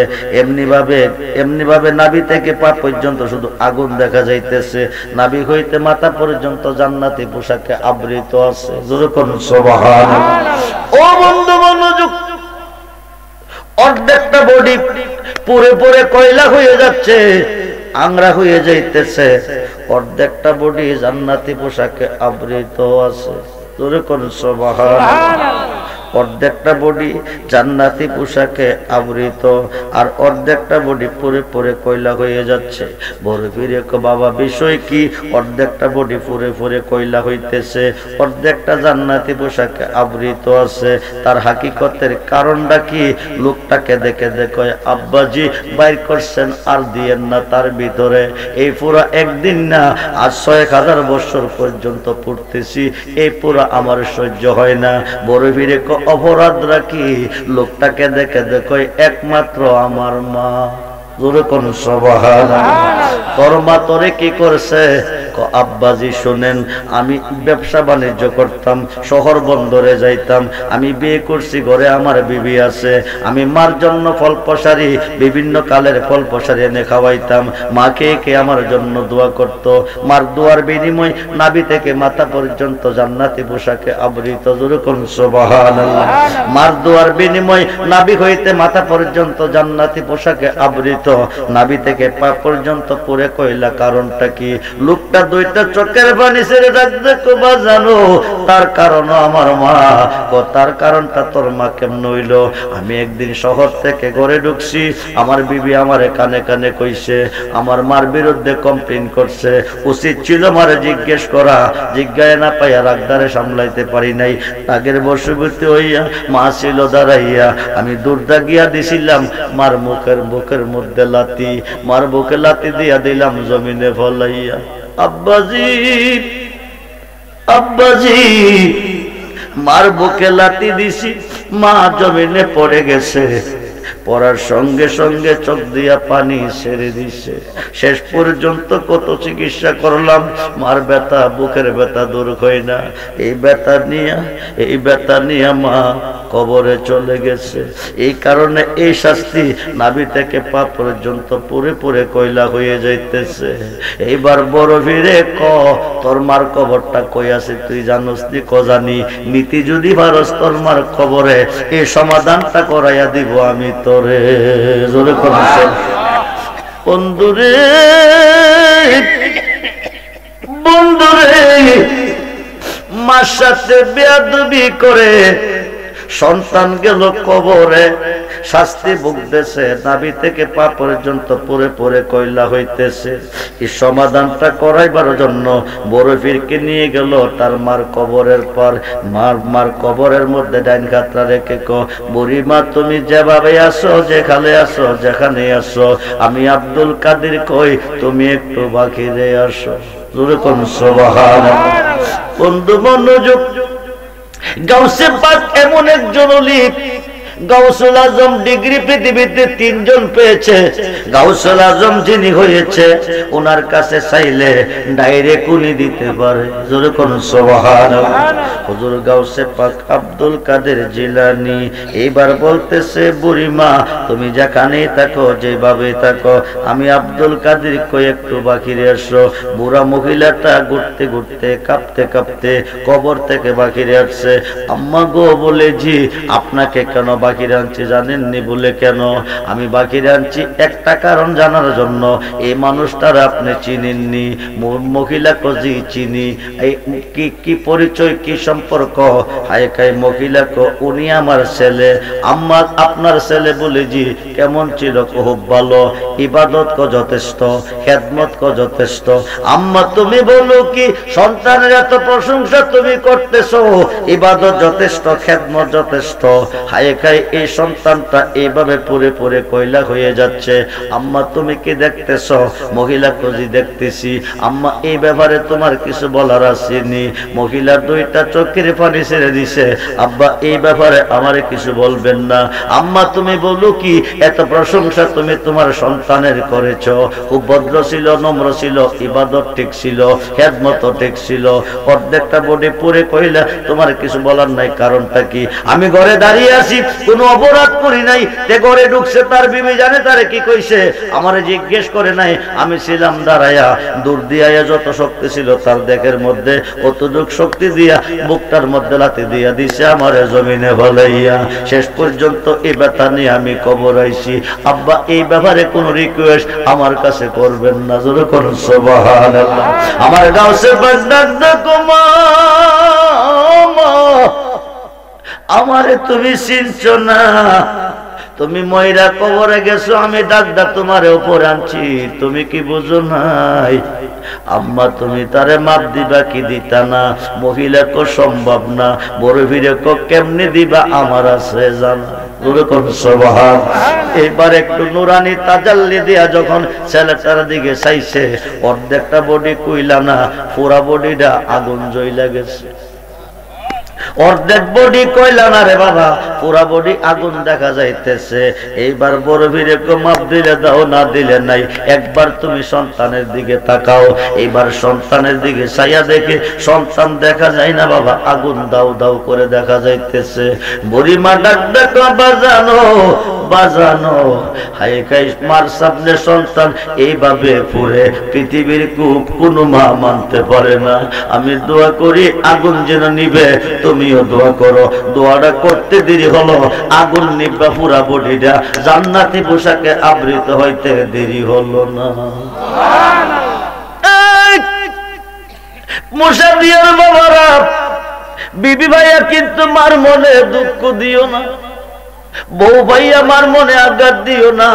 এমনি ভাবে নাভি থেকে পা পর্যন্ত শুধু আগুন দেখা যাইতেছে। নাভি হইতে মাথা পর্যন্ত জান্নাতি পোশাকে আবৃত আছে। যেরকম সুবহানাল্লাহ। ও বন্ধু মনোযোগ, অর্ধেকটা বডি পুরে পুরে কয়লা হয়ে যাচ্ছে, আংরা হয়ে যাইতেছে। অর্ধেকটা বডি জান্নাতি পোশাকে আবৃত আছে। যেরকম সুবহানাল্লাহ। অর্ধেকটা বডি জান্নাতি পোশাকে আবৃত, আর অর্ধেকটা বডি পুরে পুরে কয়লা হয়ে যাচ্ছে। বড় ফিরে বাবা বিষয় কি? অর্ধেকটা বডি পুরে পুরে কয়লা হইতেছে, অর্ধেকটা জান্নাতি পোশাকে আবৃত আছে। তার হাকিকতের কারণটা কি? লোকটাকে দেখে দেখো আব্বাজি বাইর করছেন আর দিয়েন না তার ভিতরে। এই পুরা একদিন না, আজ ৬০০০ বছর পর্যন্ত পড়তেছি, এই পুরা আমার সহ্য হয় না। বড় ফিরে অপরাধ রাখি, লোকটাকে দেখে দেখো একমাত্র আমার মা। জোরে কোন সুবহানাল্লাহ। তোর মা তোরে কি করছে? আব্বাজি শোনেন, আমি ব্যবসা বাণিজ্য করতাম, শহর বন্দরে যাইতাম, আমি বিয়ে করছি, ঘরে আমার বিবি আছে, আমি মার জন্য ফল প্রসারি, বিভিন্ন কালের ফল প্রসারি এনে খাওয়াইতাম। মাকে কে আমার জন্য দোয়া করত। মার দোয়ার বিনিময় নাভি থেকে মাথা পর্যন্ত জান্নাতি পোশাকে আবৃত। যেরকম সুবহানাল্লাহ। মার দোয়ার বিনিময় নাভি হইতে মাথা পর্যন্ত জান্নাতি পোশাকে আবৃত, নাভি থেকে পা পর্যন্ত পুরে কয়লা। কারণটা কি? লোকটা দুইটা চোখের পানি ছেড়ে ডাকতে কোবা জানো তার কারণ আমার মা। তার কারণটা তোর মা কেমন হইল? আমি একদিন শহর থেকে ঘরে ঢুকছি, আমার বিবি আমারে কানে কানে কইছে, আমার মার বিরুদ্ধে কমপ্লেন করছে। উচিত ছিল মারে জিজ্ঞেস করা, জিজ্ঞাসা না পাইয়া রাগদারে সামলাইতে পারি নাই। রাগের বশবর্তী হইয়া মা ছিল দাঁড়াইয়া, আমি দূরদা গিয়া দিছিলাম মার বুকের মধ্যে লাথি, মার বুকে লাথি দিয়া দিলাম জমিনে ফলাইয়া। আব্বাজি আব্বাজি, মার বুকে লাথি দিছি, মা জমিনে পড়ে গেছে। পড়ার সঙ্গে সঙ্গে চোখ দিয়া পানি ছেড়ে দিছে। শেষ পর্যন্ত কত চিকিৎসা করলাম, মার ব্যথা, বুকের ব্যথা দূর হয় না। এই ব্যথা নিয়ে মা কবরে চলে গেছে। এই কারণে এই শাস্তি নাভি থেকে পা পর্যন্ত পুরে পুরে কয়লা হয়ে যাইতেছে। এইবার বড় ভিড়ে তোর মার কবরটা কই আছে তুই জানোস নি? জানি। নীতি যদি ভারস তোর মার কবরে, এই সমাধানটা করাইয়া দিব আমি তোরে। জোরে করছে বন্ধুরে, বন্ধুরে, মার সাথে বেয়াদবি করে সন্তান গেল কবরে, শাস্তি ভুগতেছে, নাভি থেকে পা পর্যন্ত পুরে পুরে কয়লা হইতেছে। এই সমাধানটা করাইবার জন্য বড় পীরকে নিয়ে গেল তার মার কবরের পর। মার কবরের মধ্যে ডাইন খাতরা রেখে বুড়ি মা তুমি যেভাবে আসো, যেখানে আসো, যেখানে আসো, আমি আব্দুল কাদের কই তুমি একটু বাকিরে আসো। জোরে কোন সুবহানাল্লাহ। বন্ধু মনোযোগ, গাউসে পাক এমন একজন ওলি, গাউসুল আজম ডিগ্রি পৃথিবীতে 3 জন পেয়েছে। গাউসুল আজম যিনি হয়েছে, ওনার কাছে চাইলে ডাইরেক্ট উনি দিতে পারে। জোরে কোন সুবহানাল্লাহ। হুজুর গাউসে পাক আব্দুল কাদের জিলানী এইবার বলতেছে, বুড়ি মা তুমি যেখানেই থাকো, যেভাবে থাকো, আমি আব্দুল কাদের কই একটু বাকিরে আসো। বুড়া মহিলাটা ঘুরতে ঘুরতে, কাঁপতে কাঁপতে কবর থেকে বাকিরে আসছে। আম্মা গো বলে, জি আপনাকে কেন বাকিরে আনছি জানেননি? বলে কেন? আমি বাকিরে আনছি একটা কারণ জানার জন্য, এই মানুষটার আপনি চিনেননি। মহিলা কজি চিনি। কি পরিচয়, কি সম্পর্ক? হায় খাই মহিলা উনি আমার ছেলে। আম্মা আপনার ছেলে? বলে জি। কেমন ছিল? খুব ভালো, ইবাদত যথেষ্ট, খেদমত যথেষ্ট। আম্মা তুমি বলো কি সন্তানের এত প্রশংসা তুমি করতেছো, ইবাদত যথেষ্ট, খেদমত যথেষ্ট, হায় খাই এই সন্তানটা এইভাবে পুরে পুরে কয়লা হয়ে যাচ্ছে। আম্মা তুমি কি দেখতেছ? মহিলা কজি দেখতেছি। আম্মা এই ব্যাপারে তোমার কিছু বলার আসেনি? মহিলার 2টা চোখের পানি ছেড়ে দিছে। আব্বা এই ব্যাপারে আমারে কিছু বলবেন না। আম্মা তুমি বলো কি এত প্রশংসা তুমি তোমার সন্তানের করেছ? খুব ভদ্র ছিল, নম্র ছিল, ইবাদত ঠিক ছিল, খেদমত ঠিক ছিল, প্রত্যেকটা বডি পুরে কইলা, তোমার কিছু বলার নাই। কারণটা কি? আমি ঘরে দাঁড়িয়ে আছি, কোনো অপরাধ করি নাই। তে ঘরে ঢুকছে, তার বিবি জানে তারে কি কইছে, আমারে জিজ্ঞেস করে নাই। আমি ছিলাম দাঁড়াইয়া, দূর দিয়া যত শক্তি ছিল তার দেখের মধ্যে অতটুক শক্তি দিয়া বুকটার মধ্যে লাথি দিয়া দিছে আমারে জমিনে ফলাইয়া। শেষ পর্যন্ত এই ব্যথা নিয়ে আমি কবর আইছি। আব্বা এই ব্যাপারে কোন রিকোয়েস্ট আমার কাছে করবেন না। জোরে করুন সুবহানাল্লাহ। আমার গাউসে পাক ডাক দেখো মা, আমারে তুমি চিনছো না, তুমি ময়রা কবরে গেছো, আমি ডাকদা তোমারে উপরে আনছি, তুমি কি বুঝো নাই? আম্মা তুমি তারে মাপ দিবা কি দিতা না? মহিলা কো সম্ভব না, বড় ভিড়ে কো কেমনে দিবা আমার আছে জানা। এবার একটু নুরানি তাজাল্লি দিয়া যখন ছেলেটার দিকে চাইছে, অর্ধেকটা বডি কইলা না, পুরা বডিটা আগুন জ্বইলা গেছে। অর্ধেক বডি কইলা না রে বাবা, পুরা বডি আগুন দেখা যাইতেছে। এইবার বড় ভিড়ে মাপ দিলে দাও, না দিলে নাই। একবার তুমি সন্তানের দিকে তাকাও। এইবার সন্তানের দিকে চাইয়া দেখে সন্তান দেখা যায় না বাবা, আগুন দাও দাও করে দেখা যাইতেছে। বুড়ি মা ডাক দেখো বাজানো বাজানো, হায় খাই মার সামনে সন্তান এইভাবে পুরে পৃথিবীর কোন মা মানতে পারে না। আমি দোয়া করি আগুন যেন নিবে, তুমিও দোয়া করো। দোয়াটা করতে দেরি হলো, আগুন নিবা পুরা বডিটা জান্নাতি পোশাকে আবৃত হইতে দেরি হলো না। মুসাদিয়ার বাবারা, বিবি ভাইয়া কিন্তু মার মনে দুঃখ দিও না, বউ ভাইয়া মার মনে আঘাত দিও না।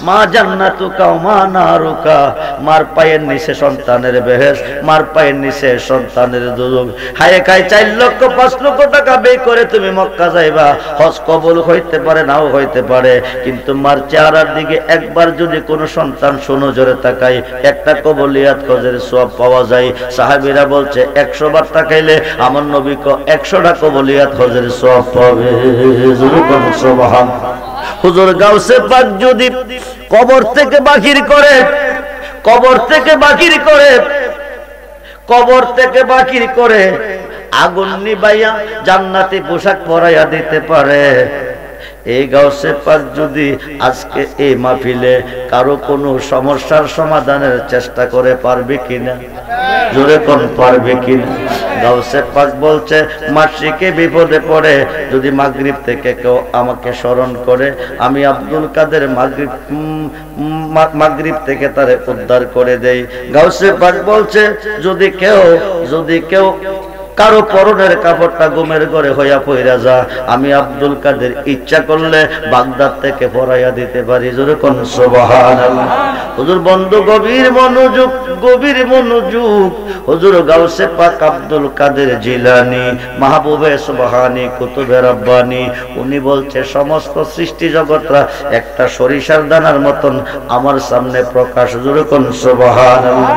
মা জান্নাতুকা ওয়া মা নারুকা, মার পায়ের নিচে সন্তানের বেহেশত, মার পায়ের নিচে সন্তানের দুজক। হায় খায় 4 লক্ষ 5 লক্ষ টাকা ব্যয় করে তুমি মক্কা যাইবা, হজ কবুল হইতে পারে নাও হইতে পারে, কিন্তু মার চেহারার দিকে একবার যদি কোনো সন্তান সুনজরে তাকায়, একটা কবুলিয়াত হজের সওয়াব পাওয়া যায়। সাহাবীরা বলছে 100 বার তাকাইলে আমার নবী 100টা কবুলিয়াত হজের সওয়াব পাবে। সুবহানাল্লাহ। হুজুর গাউসে পাক যদি কবর থেকে বাহির করে, কবর থেকে বাহির করে, কবর থেকে বাহির করে আগুন নিবাইয়া জান্নাতি পোশাক পরাইয়া দিতে পারে, এই গাউসে পাক যদি আজকে এই মাহফিলে কারো কোনো সমস্যার সমাধানের চেষ্টা করে, পারবে কিনা? জোরে কোন পারবে কিনা? গাউসে পাক বলছে মাসিকে বিপদে পড়ে যদি মাগরিব থেকে কেউ আমাকে স্মরণ করে, আমি আব্দুল কাদের মাগরিব থেকে তারে উদ্ধার করে দেই। গাউসে পাক বলছে যদি কেউ কারো পরনের কাপড়টা ঘুমের ঘরে হইয়া পইরা যা, আমি আব্দুল কাদের ইচ্ছা করলে বাগদাদ থেকে পরাইয়া দিতে পারি। জোরে কোন সুবহানাল্লাহ। হুজুর বন্ধু গভীর মনোযোগ, গভীর মনোযোগ। হুজুর গাউসে পাক আব্দুল কাদের জিলানী মাহবুবে সুবহানী কুতুবে রব্বানী, উনি বলছে সমস্ত সৃষ্টি জগৎরা একটা সরিষার দানার মতন আমার সামনে প্রকাশ। জোরে কোন সুবহানাল্লাহ।